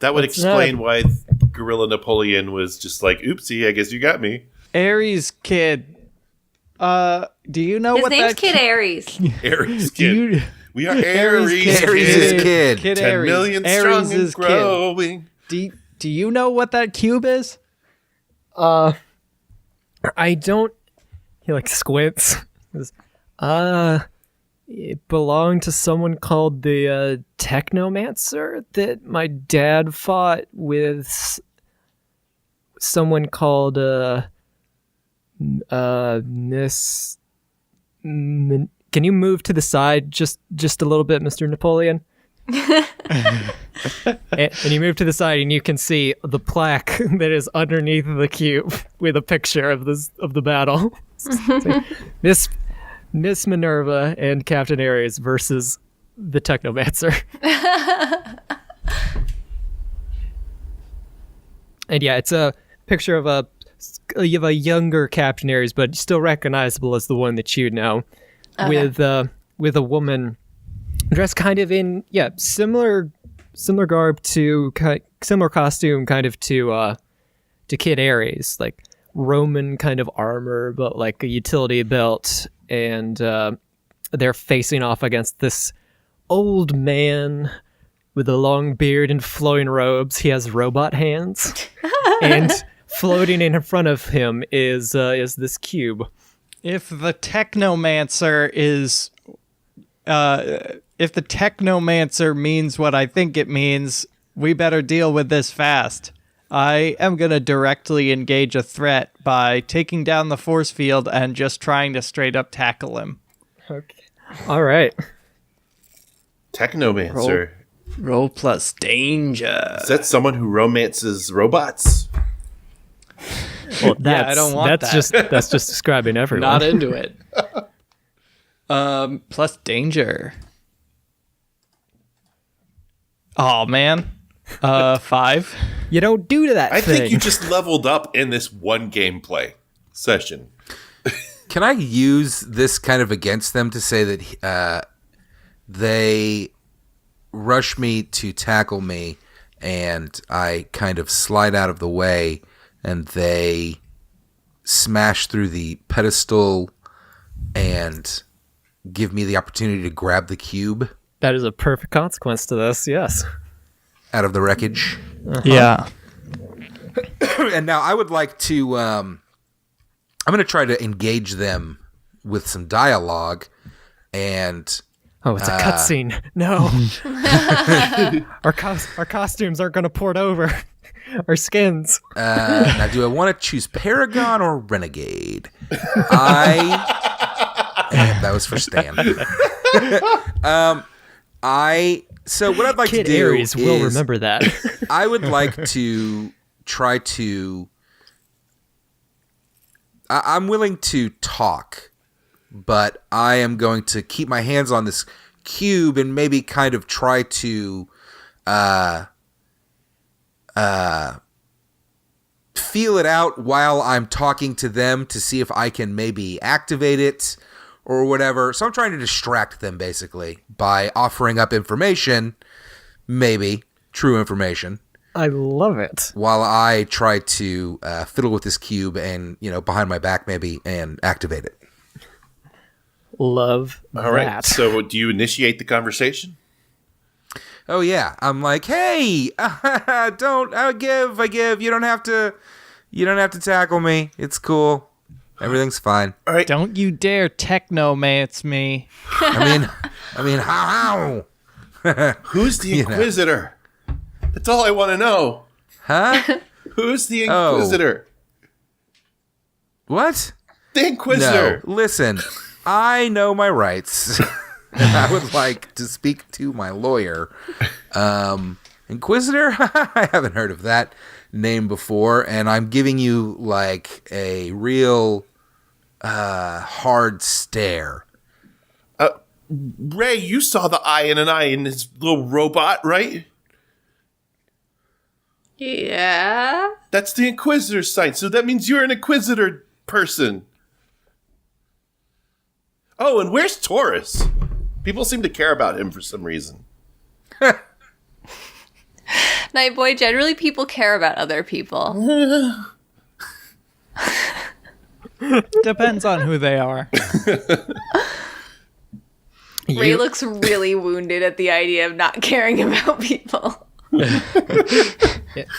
That would That's explain why Gorilla Napoleon was just like, oopsie, I guess you got me. Ares kid, do you know His what name's that Kid Aries. Aries do kid. you, We are Aries kid. Aries is kid. Kid 10 Ares. million Ares strong and is kid. growing. Do you know what that cube is? I don't. He squints. He goes, it belonged to someone called the Technomancer that my dad fought with someone called Miss. Can you move to the side just a little bit, Mr. Napoleon? and you move to the side, and you can see the plaque that is underneath the cube with a picture of the battle. Miss Minerva and Captain Ares versus the Technomancer. And yeah, it's a picture of a younger Captain Ares, but still recognizable as the one that you know, with a woman dressed kind of in similar garb to similar costume kind of to Kid Ares, like Roman kind of armor, but like a utility belt, and they're facing off against this old man with a long beard and flowing robes. He has robot hands, and floating in front of him is this cube. If the Technomancer means what I think it means, we better deal with this fast. I am going to directly engage a threat by taking down the force field and just trying to straight up tackle him. Okay. All right. Technomancer. Roll plus danger. Is that someone who romances robots? Well, I don't want that. That's just describing everyone. Not into it. Plus danger. Oh man. 5. You don't do to that I thing. think you just leveled up in this one gameplay session. Can I use this kind of against them to say that they rush me to tackle me, and I kind of slide out of the way, and they smash through the pedestal and give me the opportunity to grab the cube That is a perfect consequence to this, yes. out of the wreckage? Yeah. And now I would like to I'm going to try to engage them with some dialogue, and Oh, it's a cutscene. No. Our costumes aren't going to port over. Our skins. now do I want to choose Paragon or Renegade? That was for Stan. So what I'd like Kid to do Ares will is remember that. I would like to try to I'm willing to talk, but I am going to keep my hands on this cube and maybe kind of try to feel it out while I'm talking to them to see if I can maybe activate it or whatever. So I'm trying to distract them basically by offering up information, maybe true information, I love it. while I try to fiddle with this cube and, behind my back maybe, and activate it. Love All right. that. So do you initiate the conversation? Oh yeah, I'm like, hey, I give. You don't have to tackle me. It's cool. Everything's fine. All right. Don't you dare technomance me. I mean, how? Who's the Inquisitor? That's all I want to know. Huh? Who's the Inquisitor? What? The Inquisitor. No, listen, I know my rights. I would like to speak to my lawyer. Inquisitor? I haven't heard of that name before, and I'm giving you like a real hard stare. Ray, you saw the eye in an eye in his little robot, right? Yeah. That's the Inquisitor sign, so that means you're an Inquisitor person. Oh, and where's Taurus? People seem to care about him for some reason. Nightboi, generally people care about other people. Depends on who they are. Ray looks really wounded at the idea of not caring about people.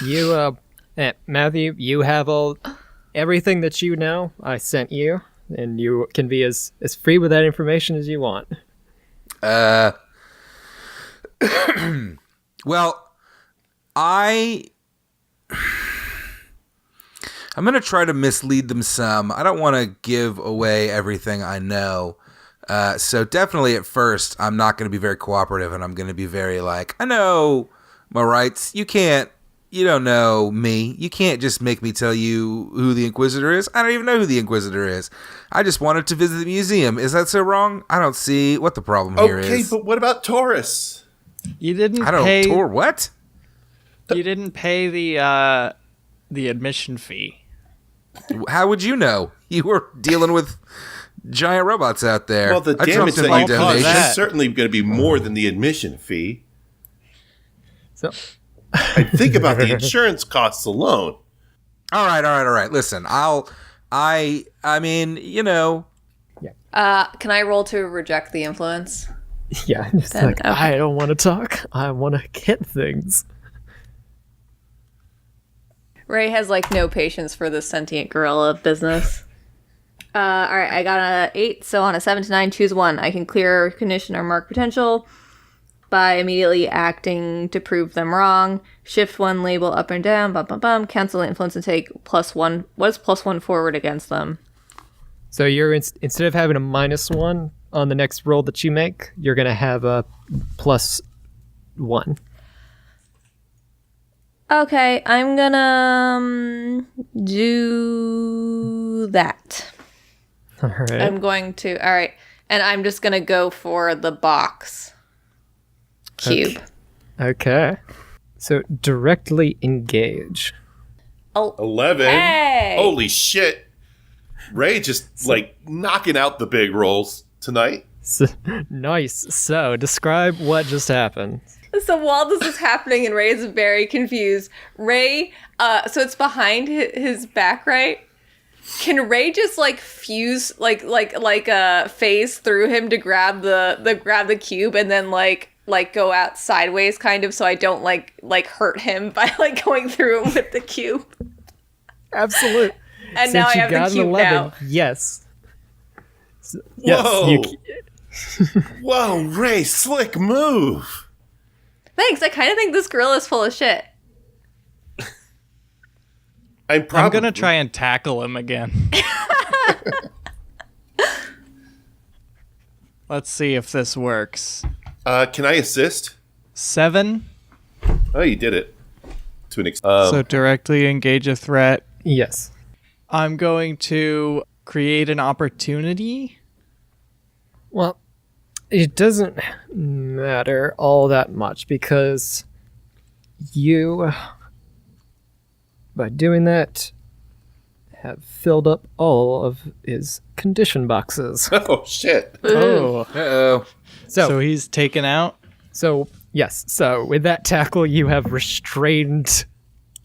You, Matthew, you have everything that you know. I sent you, and you can be as free with that information as you want. Well, I'm going to try to mislead them some. I don't want to give away everything I know. So definitely at first, I'm not going to be very cooperative, and I'm going to be very like, I know my rights. You don't know me. You can't just make me tell you who the Inquisitor is. I don't even know who the Inquisitor is. I just wanted to visit the museum. Is that so wrong? I don't see what the problem here is. Okay, but what about Taurus? You didn't I don't pay. what? You didn't pay the admission fee. How would you know? You were dealing with giant robots out there. Well, the I damage dropped in that my you caused donation. is certainly going to be more than the admission fee. So, I think about the insurance costs alone. All right. Listen, I mean, Can I roll to reject the influence? yeah, it's Then, like, okay. I don't want to talk. I want to get things. Ray has like no patience for this sentient gorilla business. All right, I got a 8, so on a 7 to 9, choose one. I can clear, condition, or mark potential by immediately acting to prove them wrong. Shift one label up and down, cancel the influence and take +1. What is +1 forward against them? So you're instead of having a -1 on the next roll that you make, you're gonna have a +1. Okay, I'm gonna do that. All right. I'm going to, all right, and I'm just gonna go for the box cube. Okay. So directly engage. 11. Hey! Holy shit. Ray just like knocking out the big rolls tonight. Nice. So describe what just happened. So while this is happening and Ray is very confused, Ray, so it's behind his back, right? Can Ray just like fuse, like phase through him to grab the cube and then like go out sideways kind of, so I don't like hurt him by like going through him with the cube? Absolute. And now I have the cube now. Yes. Yes. Whoa. Whoa, Ray, slick move. Thanks. I kind of think this gorilla is full of shit. I'm gonna try and tackle him again. Let's see if this works. Can I assist? 7. Oh, you did it. To an extent. So directly engage a threat. Yes. I'm going to create an opportunity. Well, it doesn't matter all that much because you, by doing that, have filled up all of his condition boxes. Oh, shit. Oh. Uh-oh. So he's taken out? So, yes. So, with that tackle, you have restrained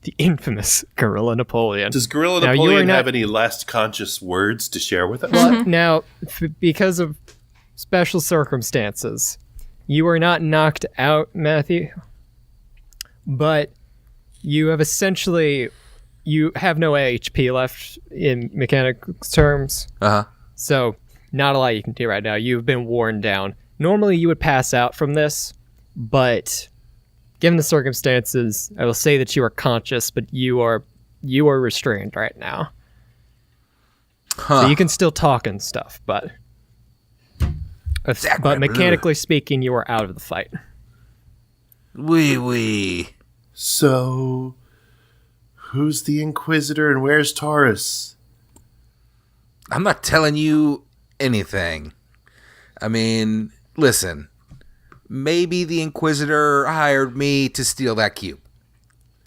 the infamous Gorilla Napoleon. Does Gorilla Now, you are Napoleon not- have any last conscious words to share with us? But now, because of special circumstances, you are not knocked out, Matthew, but you have essentially, you have no HP left in mechanics terms. Uh-huh. So, not a lot you can do right now. You've been worn down. Normally, you would pass out from this, but given the circumstances, I will say that you are conscious, but you are restrained right now. Huh. So you can still talk and stuff, but mechanically speaking, you are out of the fight. Wee. So, who's the Inquisitor and where's Taurus? I'm not telling you anything. I mean, listen. Maybe the Inquisitor hired me to steal that cube.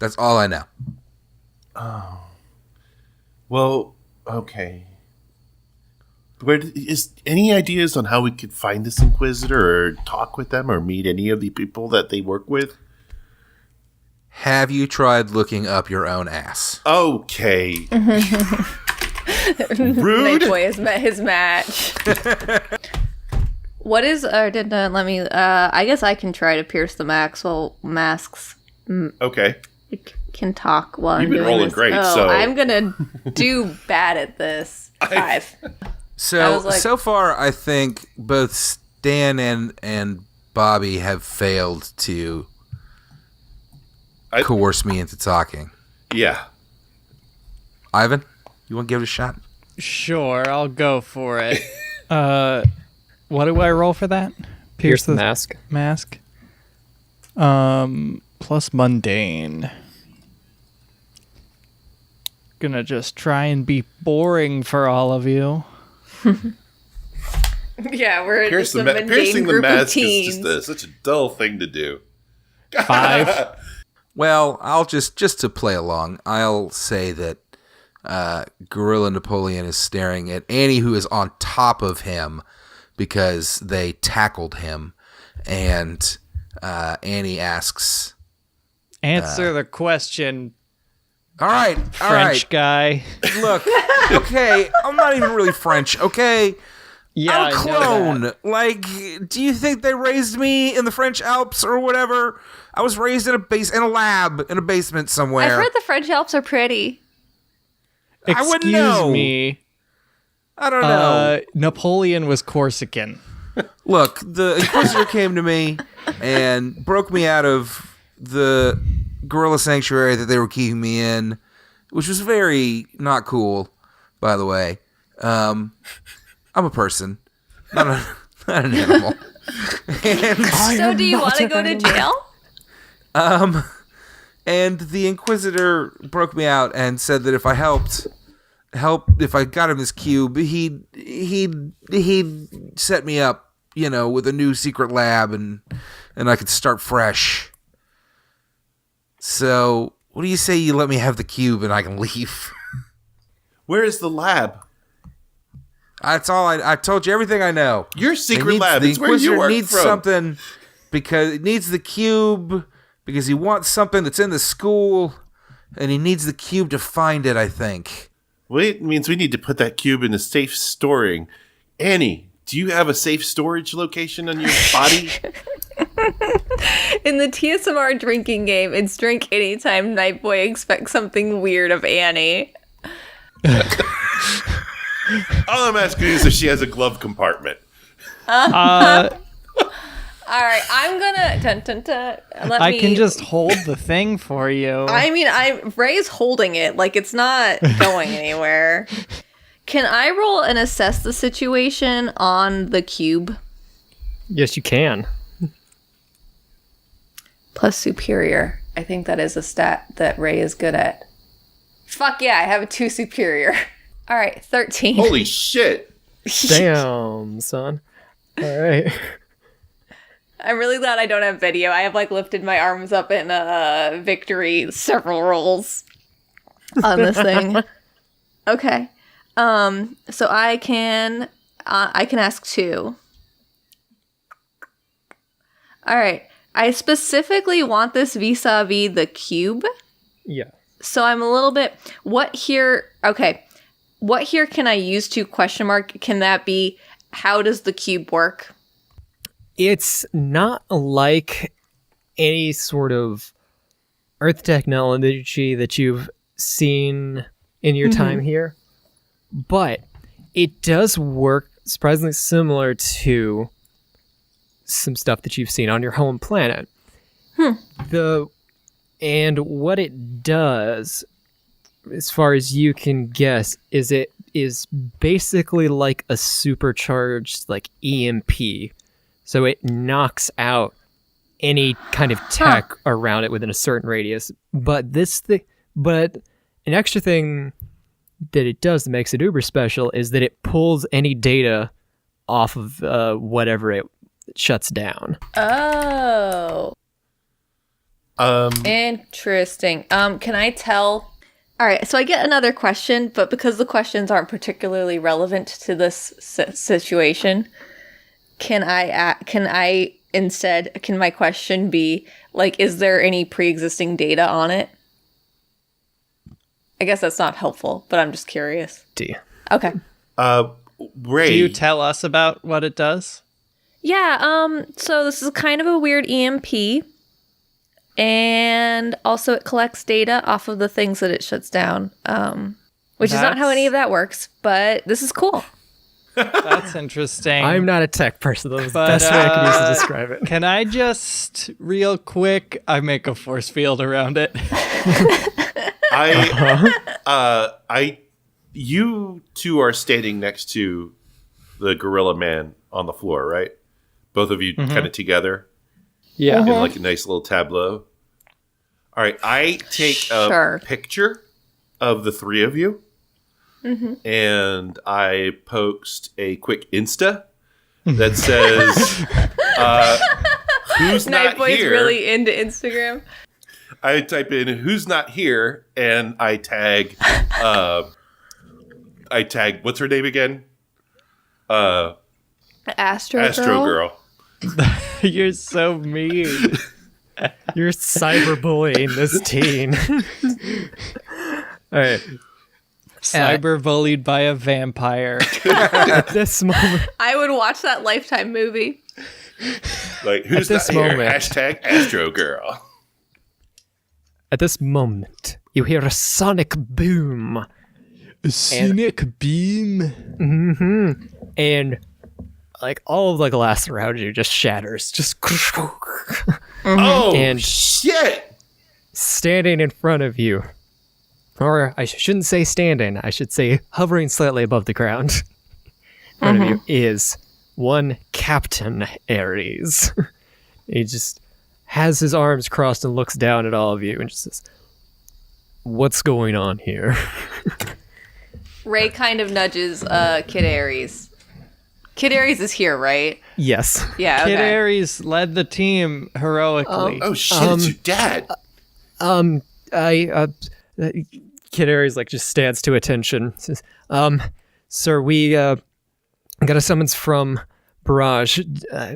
That's all I know. Well, okay. Is any ideas on how we could find this Inquisitor or talk with them or meet any of the people that they work with? Have you tried looking up your own ass? Okay. Rude. Nightboi has met his match. What is, let me, I guess I can try to pierce the masks. Okay. Can talk while You've I'm been doing rolling this. great, Oh, so- I'm gonna do bad at this. 5. I So was like- so far, I think both Stan and Bobby have failed to coerce me into talking. Yeah. Ivan, you want to give it a shot? Sure, I'll go for it. What do I roll for that? Pierce the mask. Mask. Plus mundane. Gonna just try and be boring for all of you. Yeah, we're just a mundane piercing the group of mask teens. is just such a dull thing to do. 5. Well, I'll just to play along, I'll say that Gorilla Napoleon is staring at Annie, who is on top of him because they tackled him, and Annie asks, Answer the question, all right, French guy. look, okay, I'm not even really French, okay? Yeah, I'm a clone. Like, do you think they raised me in the French Alps or whatever? I was raised in a lab in a basement somewhere. I've heard the French Alps are pretty. I wouldn't Excuse know. me. I don't know. Napoleon was Corsican. Look, the Inquisitor came to me and broke me out of the gorilla sanctuary that they were keeping me in, which was very not cool, by the way. I'm a person, not an animal. And, So do you want to go to jail? and the Inquisitor broke me out and said that if I if I got him this cube, he'd set me up, with a new secret lab and I could start fresh. So, what do you say you let me have the cube and I can leave? Where is the lab? That's all I told you everything I know. Your secret They lab. The It's where you Inquisitor work needs from. something because it needs the cube because he wants something that's in the school and he needs the cube to find it, I think. Well, it means we need to put that cube in a safe storing. Annie, do you have a safe storage location on your body? In the TSMR drinking game, it's drink anytime Nightboi expects something weird of Annie. All I'm asking is if she has a glove compartment. All right, I'm gonna I can just hold the thing for you. I mean, Ray's holding it like it's not going anywhere. Can I roll and assess the situation on the cube? Yes, you can. Plus superior. I think that is a stat that Ray is good at. Fuck yeah, I have a 2 superior. All right, 13. Holy shit. Damn, son. All right. I'm really glad I don't have video. I have lifted my arms up in victory several rolls on this thing. Okay. So I can ask 2. All right. I specifically want this vis-a-vis the cube. Yeah. So I'm a little bit what here can I use to ? Can that be how does the cube work? It's not like any sort of Earth technology that you've seen in your time here, but it does work surprisingly similar to some stuff that you've seen on your home planet. And what it does, as far as you can guess, is it is basically like a supercharged EMP. So it knocks out any kind of tech around it within a certain radius. But an extra thing that it does that makes it uber special is that it pulls any data off of whatever it shuts down. Oh. Interesting. Can I tell? All right, so I get another question, but because the questions aren't particularly relevant to this situation, can my question be is there any pre-existing data on it? I guess that's not helpful, but I'm just curious. Okay. Ray. Do you tell us about what it does? Yeah, so this is kind of a weird EMP. And also it collects data off of the things that it shuts down. Which is not how any of that works, but this is cool. That's interesting. I'm not a tech person. That's the best way I could use to describe it. Can I just, real quick, I make a force field around it. You two are standing next to the gorilla man on the floor, right? Both of you kind of together Yeah. in like a nice little tableau. All right, I take a Sure. picture of the three of you, and I post a quick Insta that says, "Who's not Nightboi's here?" really into Instagram. I type in "Who's not here," and I tag. What's her name again? Astro Girl. You're so mean. You're cyberbullying this teen. All right. Cyberbullied by a vampire. At this moment, I would watch that Lifetime movie. Like, who's this not here? moment. Hashtag Astro Girl. at this moment, you hear a sonic boom, Scenic beam. and like all of the glass around you just shatters. Just Oh, And- shit. standing in front of you, or I shouldn't say standing, I should say hovering slightly above the ground in front of you is one Captain Ares. He just has his arms crossed and looks down at all of you and just says, "What's going on here?" Ray kind of nudges Kid Ares. Kid Ares is here, right? Yes. Yeah, okay. Kid Ares led the team heroically. Oh, shit, it's your dad. Kid Ares like just stands to attention. Says, "Sir, we got a summons from Barrage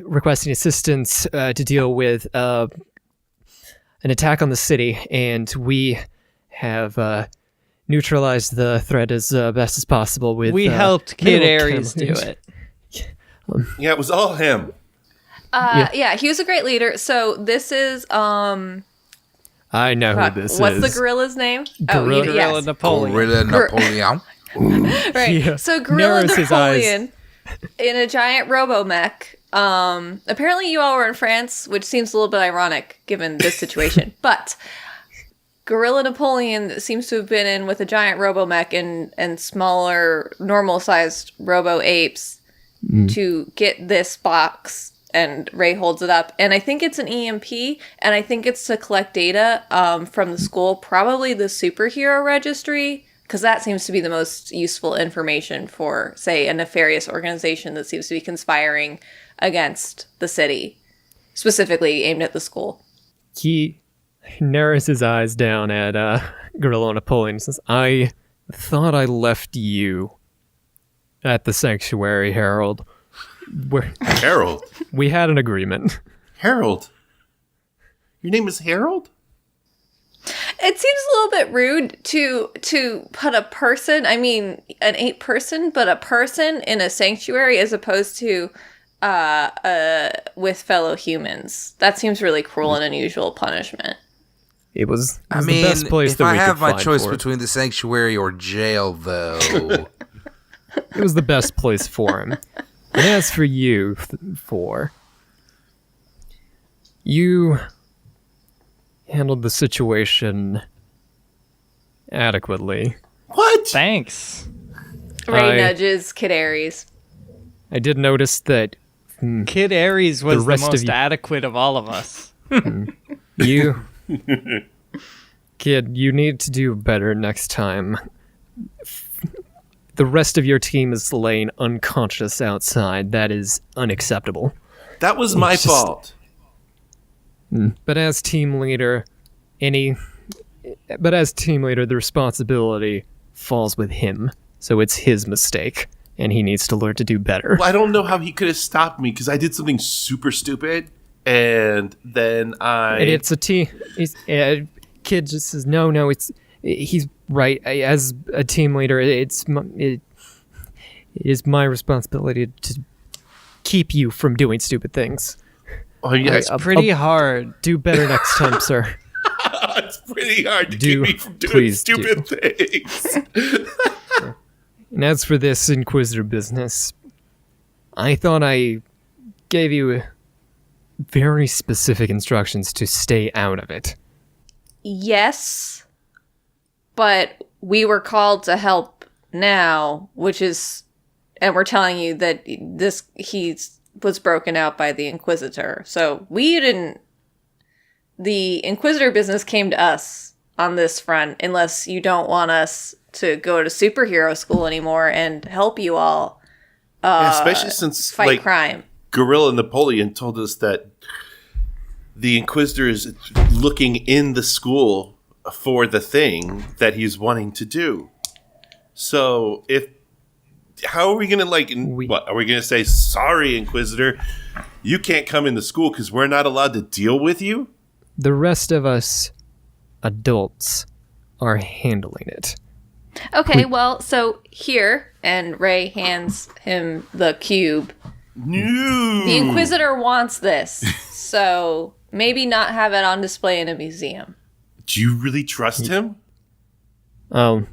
requesting assistance to deal with an attack on the city, and we have neutralized the threat as best as possible with we helped Kid minimal Ares do casualties." it. Yeah, it was all him. Yeah, he was a great leader. So this is I know who this what's is. the gorilla's name? Gorilla- Gorilla yes. Napoleon. Gorilla Napoleon. Right. Yeah. So Gorilla Narrows his eyes. Napoleon in a giant robomech. Apparently you all were in France, which seems a little bit ironic given this situation. But Gorilla Napoleon seems to have been in with a giant robomech and smaller, normal-sized robo-apes to get this box. And Ray holds it up. And I think it's an EMP, and I think it's to collect data from the school, probably the superhero registry, because that seems to be the most useful information for, say, a nefarious organization that seems to be conspiring against the city, specifically aimed at the school. He narrows his eyes down at Gorilla Napoleon and says, "I thought I left you at the sanctuary, Harold. Harold. We had an agreement." Harold. Your name is Harold? It seems a little bit rude to put a person, I mean, an ape person, but a person in a sanctuary as opposed to with fellow humans. That seems really cruel and unusual punishment. It was I the mean, best place if that I we have could my find choice for it. between the sanctuary or jail, though, It was the best place for him. And as for you, you handled the situation adequately. What? Thanks. Ray I- nudges Kid Ares. I did notice that Kid Ares was the, rest of most you- adequate of all of us. you, kid, you need to do better next time. The rest of your team is laying unconscious outside. That is unacceptable. That was my just- fault. But as team leader, the responsibility falls with him. So it's his mistake, and he needs to learn to do better. Well, I don't know how he could have stopped me because I did something super stupid, and then And it's a team. Kid just says, "No, he's right. As a team leader, it is my responsibility to keep you from doing stupid things. Oh, yeah, It's pretty hard. Do better next time, sir." it's pretty hard to Do- keep me from doing please stupid things. And as for this Inquisitor business, I thought I gave you very specific instructions to stay out of it. Yes, but we were called to help now, which is and we're telling you that he was broken out by the Inquisitor. So the Inquisitor business came to us on this front, unless you don't want us to go to superhero school anymore and help you all especially since fight crime. Gorilla Napoleon told us that the Inquisitor is looking in the school for the thing that he's wanting to do. So how are we going to what are we going to say? Sorry, Inquisitor, you can't come into school because we're not allowed to deal with you. The rest of us adults are handling it. Okay, well, so here, and Ray hands him the cube. No. The Inquisitor wants this, so maybe not have it on display in a museum. Do you really trust him?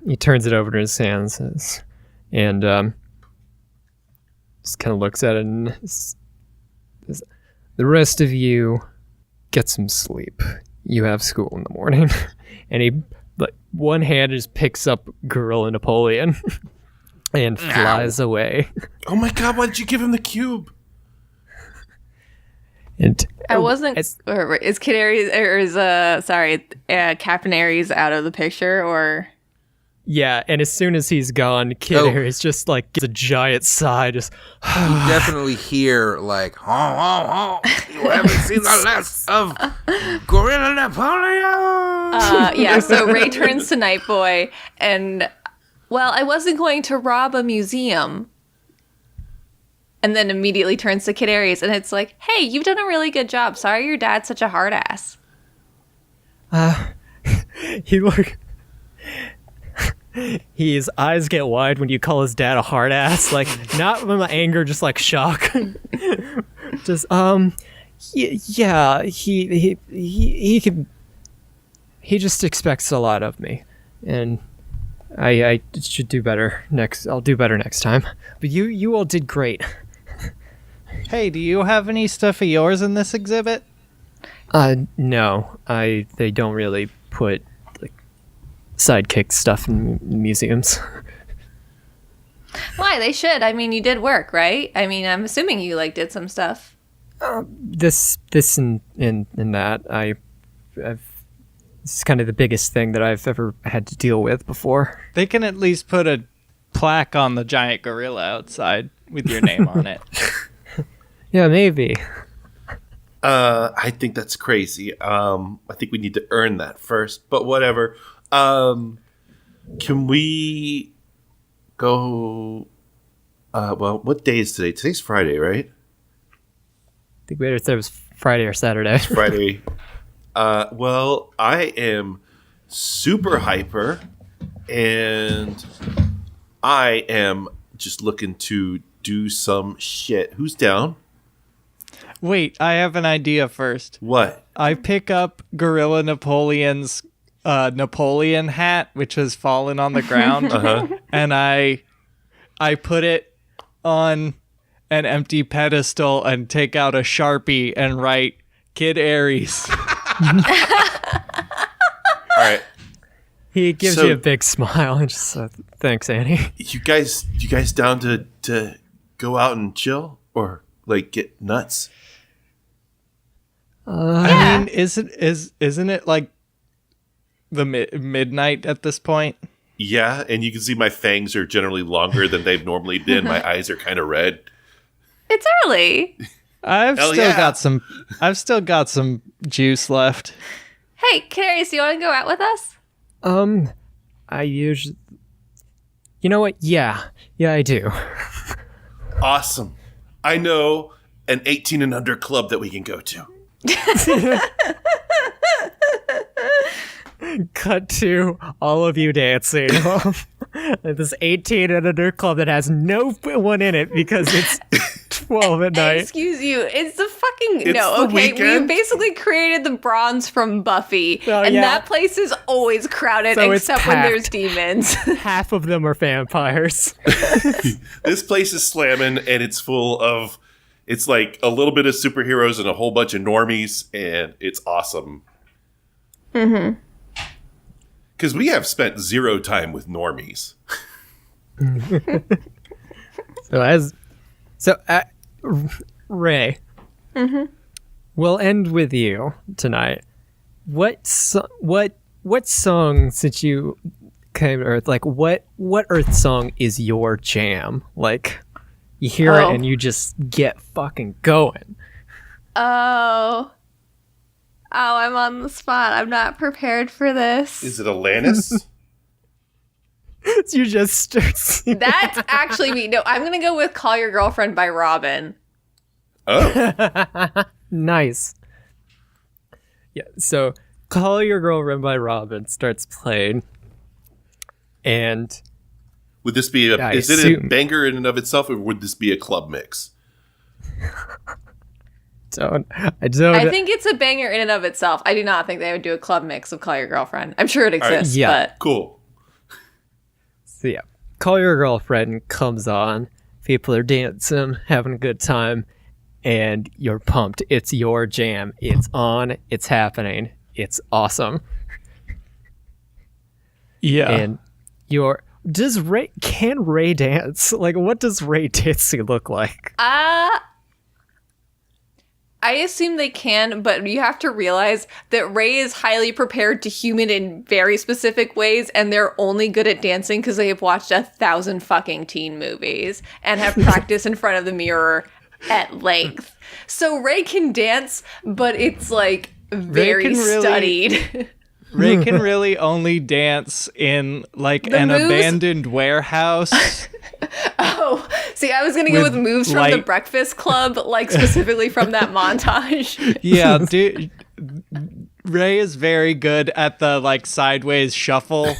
He turns it over to his hands and just kind of looks at it and says, the rest of you get some sleep. You have school in the morning. And he, one hand just picks up Gorilla Napoleon and flies away. Oh my god, why did you give him the cube? And I wasn't. Is Kid Aries or is Captain Aries out of the picture or? Yeah, and as soon as he's gone, Kid Aries just gives a giant sigh. Just you definitely hear "ho ho ho." You haven't seen the last of Gorilla Napoleon. Yeah. So Ray turns to Nightboi and, well, I wasn't going to rob a museum. And then immediately turns to Kid Aries, and it's like, hey, you've done a really good job. Sorry your dad's such a hard ass. His eyes get wide when you call his dad a hard ass. Not from anger, just shock. Just, yeah, he just expects a lot of me. And I should do better I'll do better next time. But you all did great. Hey, do you have any stuff of yours in this exhibit? No. They don't really put sidekick stuff in museums. Why? They should. I mean, you did work, right? I mean, I'm assuming you did some stuff. This and that. This is kind of the biggest thing that I've ever had to deal with before. They can at least put a plaque on the giant gorilla outside with your name on it. Yeah, maybe. I think that's crazy. I think we need to earn that first, but whatever. Can we go? Well, what day is today? Today's Friday, right? I think we either said it was Friday or Saturday. Friday. Well, I am super hyper, and I am just looking to do some shit. Who's down? Wait, I have an idea first. What? I pick up Gorilla Napoleon's Napoleon hat, which has fallen on the ground, and I put it on an empty pedestal and take out a Sharpie and write Kid Aries. All right. He gives you a big smile and just thanks, Annie. You guys down to go out and chill or get nuts? I mean, isn't it the midnight at this point? Yeah, and you can see my fangs are generally longer than they've normally been. My eyes are kind of red. It's early. I've still got some juice left. Hey, Carrie, do you want to go out with us? I usually... You know what? Yeah, I do. Awesome. I know an 18 and under club that we can go to. Cut to all of you dancing. This 18 and under club that has no one in it because it's 12 at night. Excuse you, it's the fucking... It's no, the okay, weekend. we basically created the bronze from Buffy, Oh, and yeah. that place is always crowded So it's except when packed. there's demons. Half of them are vampires. This place is slamming, and it's full of... It's a little bit of superheroes and a whole bunch of normies, and it's awesome. Mm-hmm. Because we have spent zero time with normies. Ray, we'll end with you tonight. What song, since you came to Earth, like what Earth song is your jam? Like you hear it and you just get fucking going. Oh, I'm on the spot. I'm not prepared for this. Is it Alanis? You just start singing. That's actually me. No, I'm gonna go with "Call Your Girlfriend" by Robin. Oh, Nice. Yeah, so Call Your Girlfriend by Robin starts playing. And would this be I is it a assume- banger in and of itself, or would this be a club mix? I think it's a banger in and of itself. I do not think they would do a club mix of "Call Your Girlfriend." I'm sure it exists, Yeah. but Cool. So yeah, Call Your Girlfriend comes on. People are dancing, having a good time, and you're pumped. It's your jam. It's on. It's happening. It's awesome. Yeah. And can Ray dance? Like, what does Ray dancing look like? I assume they can, but you have to realize that Ray is highly prepared to human in very specific ways, and they're only good at dancing because they have watched 1,000 fucking teen movies and have practiced in front of the mirror at length. So Ray can dance, but it's like very studied. Ray can really only dance in like The an moves- abandoned warehouse. Oh, see, I was gonna go with moves from the like- Breakfast Club, like specifically from that montage. Yeah, dude. Ray is very good at the like sideways shuffle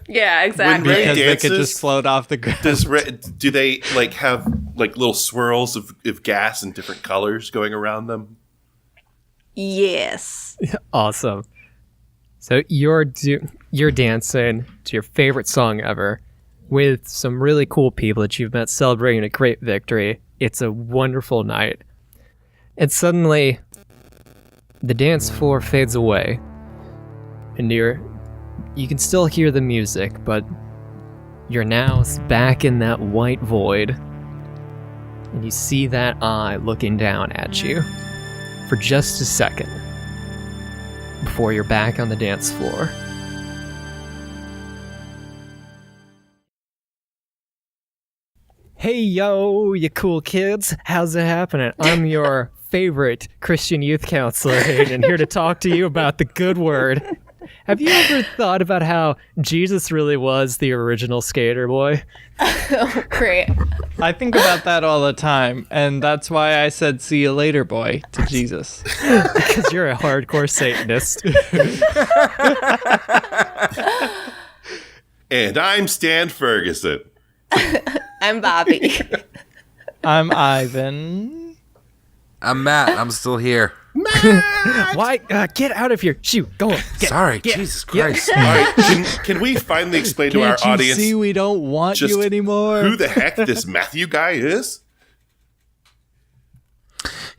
Yeah, exactly. Ray because they could dances, just float off the ground. Do they like have like little swirls of gas in different colors going around them? Yes. Awesome. So you're dancing to your favorite song ever with some really cool people that you've met celebrating a great victory. It's a wonderful night. And suddenly the dance floor fades away and you can still hear the music, but you're now back in that white void and you see that eye looking down at you for just a second before you're back on the dance floor. Hey yo, you cool kids, how's it happening? I'm your favorite Christian youth counselor, Hayden, here to talk to you about the good word. Have you ever thought about how Jesus really was the original skater boy? Oh, great. I think about that all the time, and that's why I said "see you later, boy" to Jesus. Because you're a hardcore Satanist. And I'm Stan Ferguson. I'm Bobby. I'm Ivan. I'm Matt. I'm still here. Why? Get out of here. Shoot, go on. Sorry, Jesus Christ. All right, can we finally explain to our Can't you audience see we don't want just you anymore? who the heck this Matthew guy is?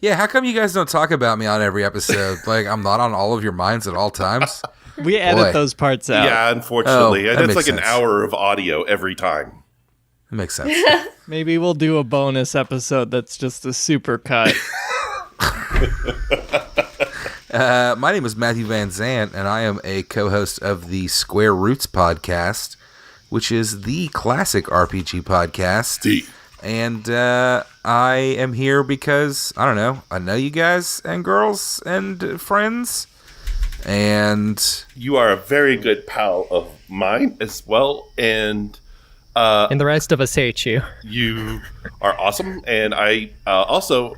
Yeah, how come you guys don't talk about me on every episode? Like, I'm not on all of your minds at all times? We edit Boy. those parts out. Yeah, unfortunately. Oh, that That's like makes an sense. hour of audio every time. That makes sense. Maybe we'll do a bonus episode that's just a super cut. My name is Matthew Van Zandt, and I am a co-host of the Square Roots podcast, which is the classic RPG podcast. D. And I am here because, I don't know, I know you guys and girls and friends. And You are a very good pal of mine as well, and And the rest of us hate you. you are awesome. And I also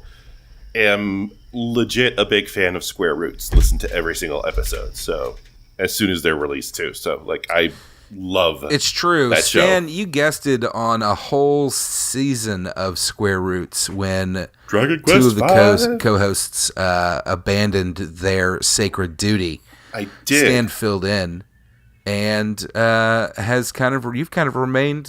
am legit a big fan of Square Roots. Listen to every single episode. So as soon as they're released too. So like I love it's true. that show. Stan, you guested on a whole season of Square Roots when Dragon two Quest of the co-hosts abandoned their sacred duty. I did. Stan filled in, and you've kind of remained.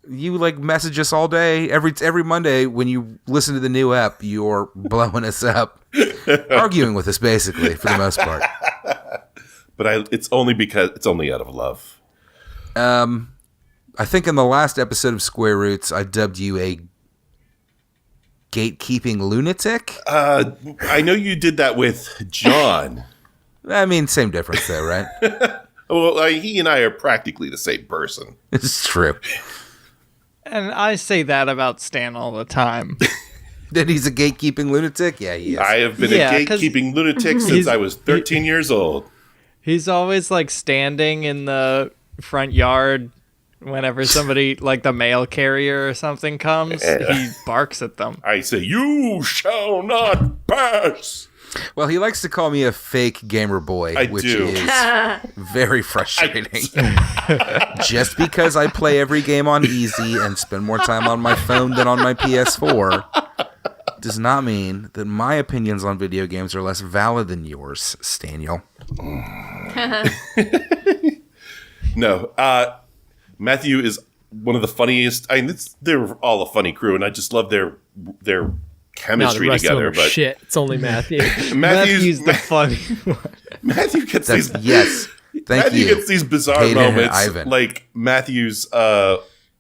You like message us all day, every Monday when you listen to the new ep. You're blowing us up, arguing with us basically for the most part. But it's only out of love. I think in the last episode of Square Roots, I dubbed you a gatekeeping lunatic. I know you did that with John. I mean, same difference though, right? Well, he and I are practically the same person. It's true. And I say that about Stan all the time. That he's a gatekeeping lunatic? Yeah, he is. I have been Yeah, a 'cause gatekeeping lunatic since I was 13 years old. He's always like standing in the front yard whenever somebody, like the mail carrier or something comes. He barks at them. I say, "You shall not pass." Well, he likes to call me a fake gamer boy, I which do. is very frustrating. Just because I play every game on easy and spend more time on my phone than on my PS4 does not mean that my opinions on video games are less valid than yours, Staniel. No, Matthew is one of the funniest. I mean, they're all a funny crew, and I just love their No, chemistry the rest together. of them are But shit. It's only Matthew. Matthew's the funny one. Matthew gets That's, these. yes. Thank Matthew you. gets these bizarre Hayden and moments, Ivan. like Matthew's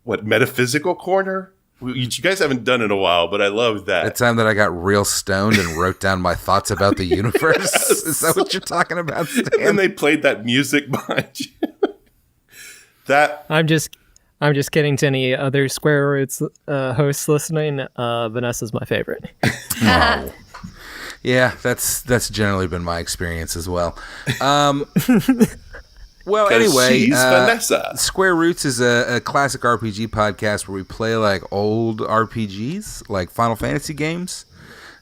metaphysical corner, which you guys haven't done in a while, but I love The that. time that I got real stoned and wrote down my thoughts about the universe. Is that what you're talking about, And Stan? they played that music behind you. That I'm just kidding to any other Square Roots hosts listening. Vanessa's my favorite. Oh. Yeah, that's generally been my experience as well. Well, 'cause anyway, she's Vanessa. Square Roots is a classic RPG podcast where we play like old RPGs, like Final Fantasy games,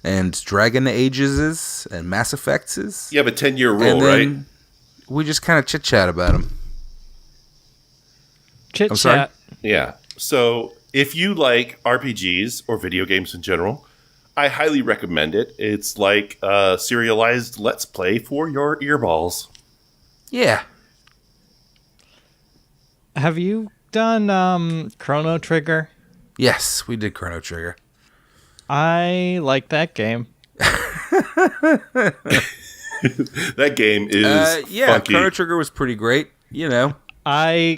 and Dragon Ages and Mass Effects. You have a 10-year rule, And right? then we just kind of chit chat about them. Chit I'm sorry? chat. Yeah. So if you like RPGs or video games in general, I highly recommend it. It's like a serialized Let's Play for your earballs. Yeah. Have you done Chrono Trigger? Yes, we did Chrono Trigger. I like that game. That game is Yeah, funky. Chrono Trigger was pretty great. You know, I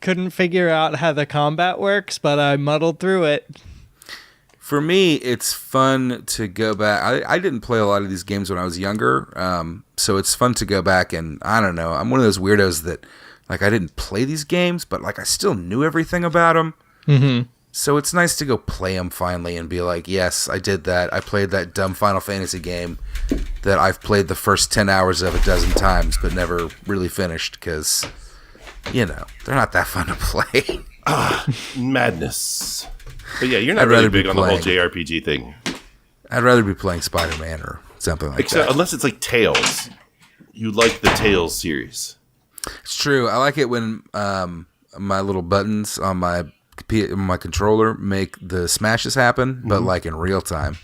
couldn't figure out how the combat works, but I muddled through it. for me, it's fun to go back. I didn't play a lot of these games when I was younger, so it's fun to go back and, I don't know, I'm one of those weirdos that, like, I didn't play these games, but, like, I still knew everything about them. Mm-hmm. So it's nice to go play them finally and be like, yes, I did that. I played that dumb Final Fantasy game that I've played the first 10 hours of a dozen times, but never really finished because, you know, they're not that fun to play. Madness. But yeah, you're not I'd really rather be big on the whole playing- JRPG thing. I'd rather be playing Spider-Man or something like Except that. unless it's like Tales. You like the Tales series. It's true. I like it when my little buttons on my controller make the smashes happen, but like in real time.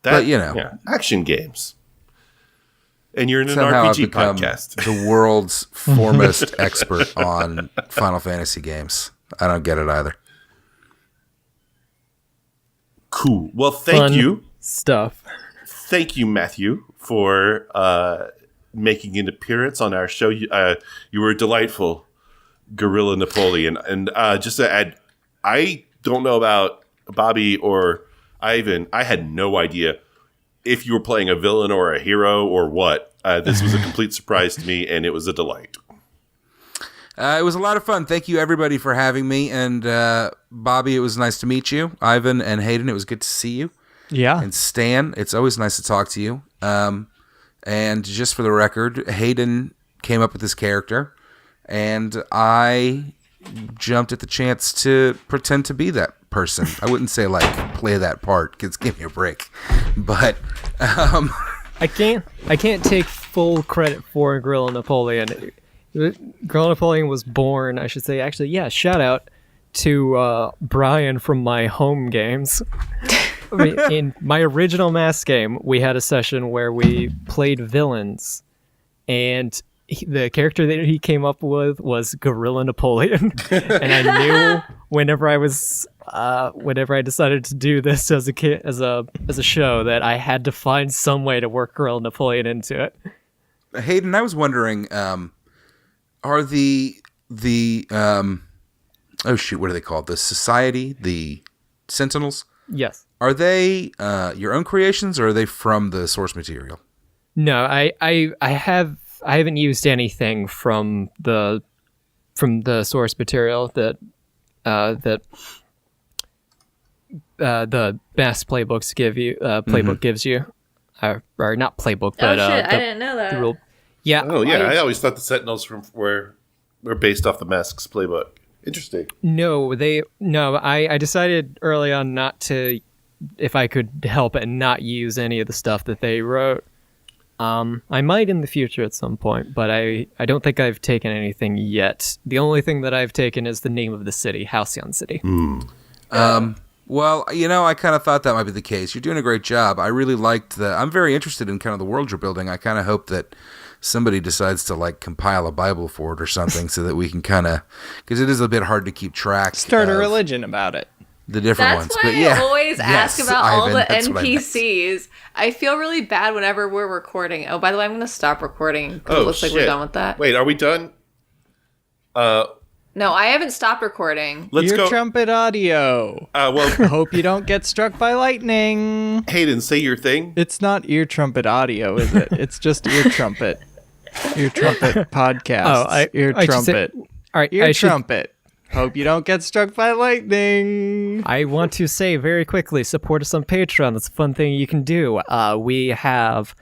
But, you know. Yeah, action games. And you're in an Somehow I've RPG become podcast. the world's foremost expert on Final Fantasy games. I don't get it either. Cool. Well, thank Fun you. stuff. Thank you, Matthew, for making an appearance on our show. You were delightful, Gorilla Napoleon. And just to add, I don't know about Bobby or Ivan. I had no idea if you were playing a villain or a hero or what. This was a complete surprise to me, and it was a delight. It was a lot of fun. Thank you, everybody, for having me. And Bobby, it was nice to meet you. Ivan and Hayden, it was good to see you. Yeah. And Stan, it's always nice to talk to you. And just for the record, Hayden came up with this character, and I jumped at the chance to pretend to be that person. I wouldn't say, like, play that part, because give me a break. But I can't take full credit for Gorilla Napoleon. Gorilla Napoleon was born, I should say, actually, yeah, shout out to Brian from my home games. I mean, in my original mass game, we had a session where we played villains, and the character that he came up with was Gorilla Napoleon. And I knew whenever I decided to do this as a show, that I had to find some way to work Gorilla Napoleon into it. Hayden, I was wondering, are the oh shoot, what are they called? The Society, the Sentinels. Yes. Are they your own creations, or are they from the source material? No, I haven't used anything from the source material that the mass playbooks give you. Playbook gives you, or not playbook, but oh shit, I the didn't know that. rule. Yeah. Oh yeah, I always thought the Sentinels were based off the Mask's playbook. Interesting. No, I decided early on not to, if I could help it, not use any of the stuff that they wrote. I might in the future at some point, but I don't think I've taken anything yet. The only thing that I've taken is the name of the city, Halcyon City. Well, I kind of thought that might be the case. You're doing a great job. I really liked I'm very interested in kind of the world you're building. I kind of hope that somebody decides to like compile a Bible for it or something so that we can kind of, because it is a bit hard to keep track. Start a of religion about it. The different That's ones. why But yeah. I always ask Yes, about all Ivan, the that's what I meant. NPCs. I feel really bad whenever we're recording. Oh, by the way, I'm going to stop recording because Oh, it looks like we're shit. done with that. Wait, are we done? No, I haven't stopped recording. Let's Ear go. trumpet audio. Well, Hope you don't get struck by lightning. Hayden, say your thing. It's not ear trumpet audio, is it? It's just ear trumpet. Ear trumpet podcast. Ear I should say- trumpet. all right, Ear I should- trumpet. Hope you don't get struck by lightning. I want to say very quickly, support us on Patreon. That's a fun thing you can do. We have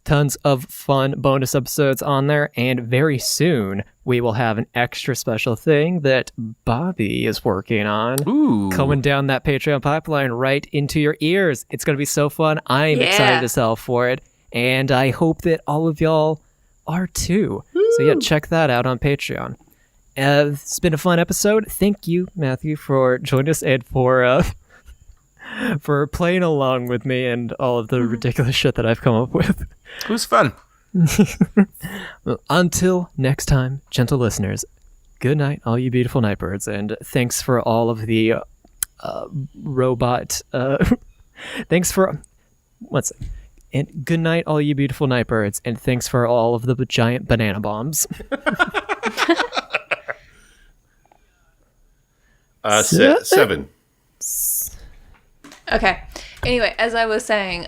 tons of fun bonus episodes on there, and very soon we will have an extra special thing that Bobby is working on. Ooh. Coming down that Patreon pipeline right into your ears. It's going to be so fun. I'm Yeah. excited as hell for it, and I hope that all of y'all are too. So yeah, check that out on Patreon. It's been a fun episode. Thank you, Matthew, for joining us and for playing along with me and all of the ridiculous shit that I've come up with. It was fun. Well, until next time, gentle listeners, good night, all you beautiful nightbirds, and thanks for all of the robot. Thanks for and good night, all you beautiful nightbirds, and thanks for all of the giant banana bombs. Seven. Okay. Anyway, as I was saying,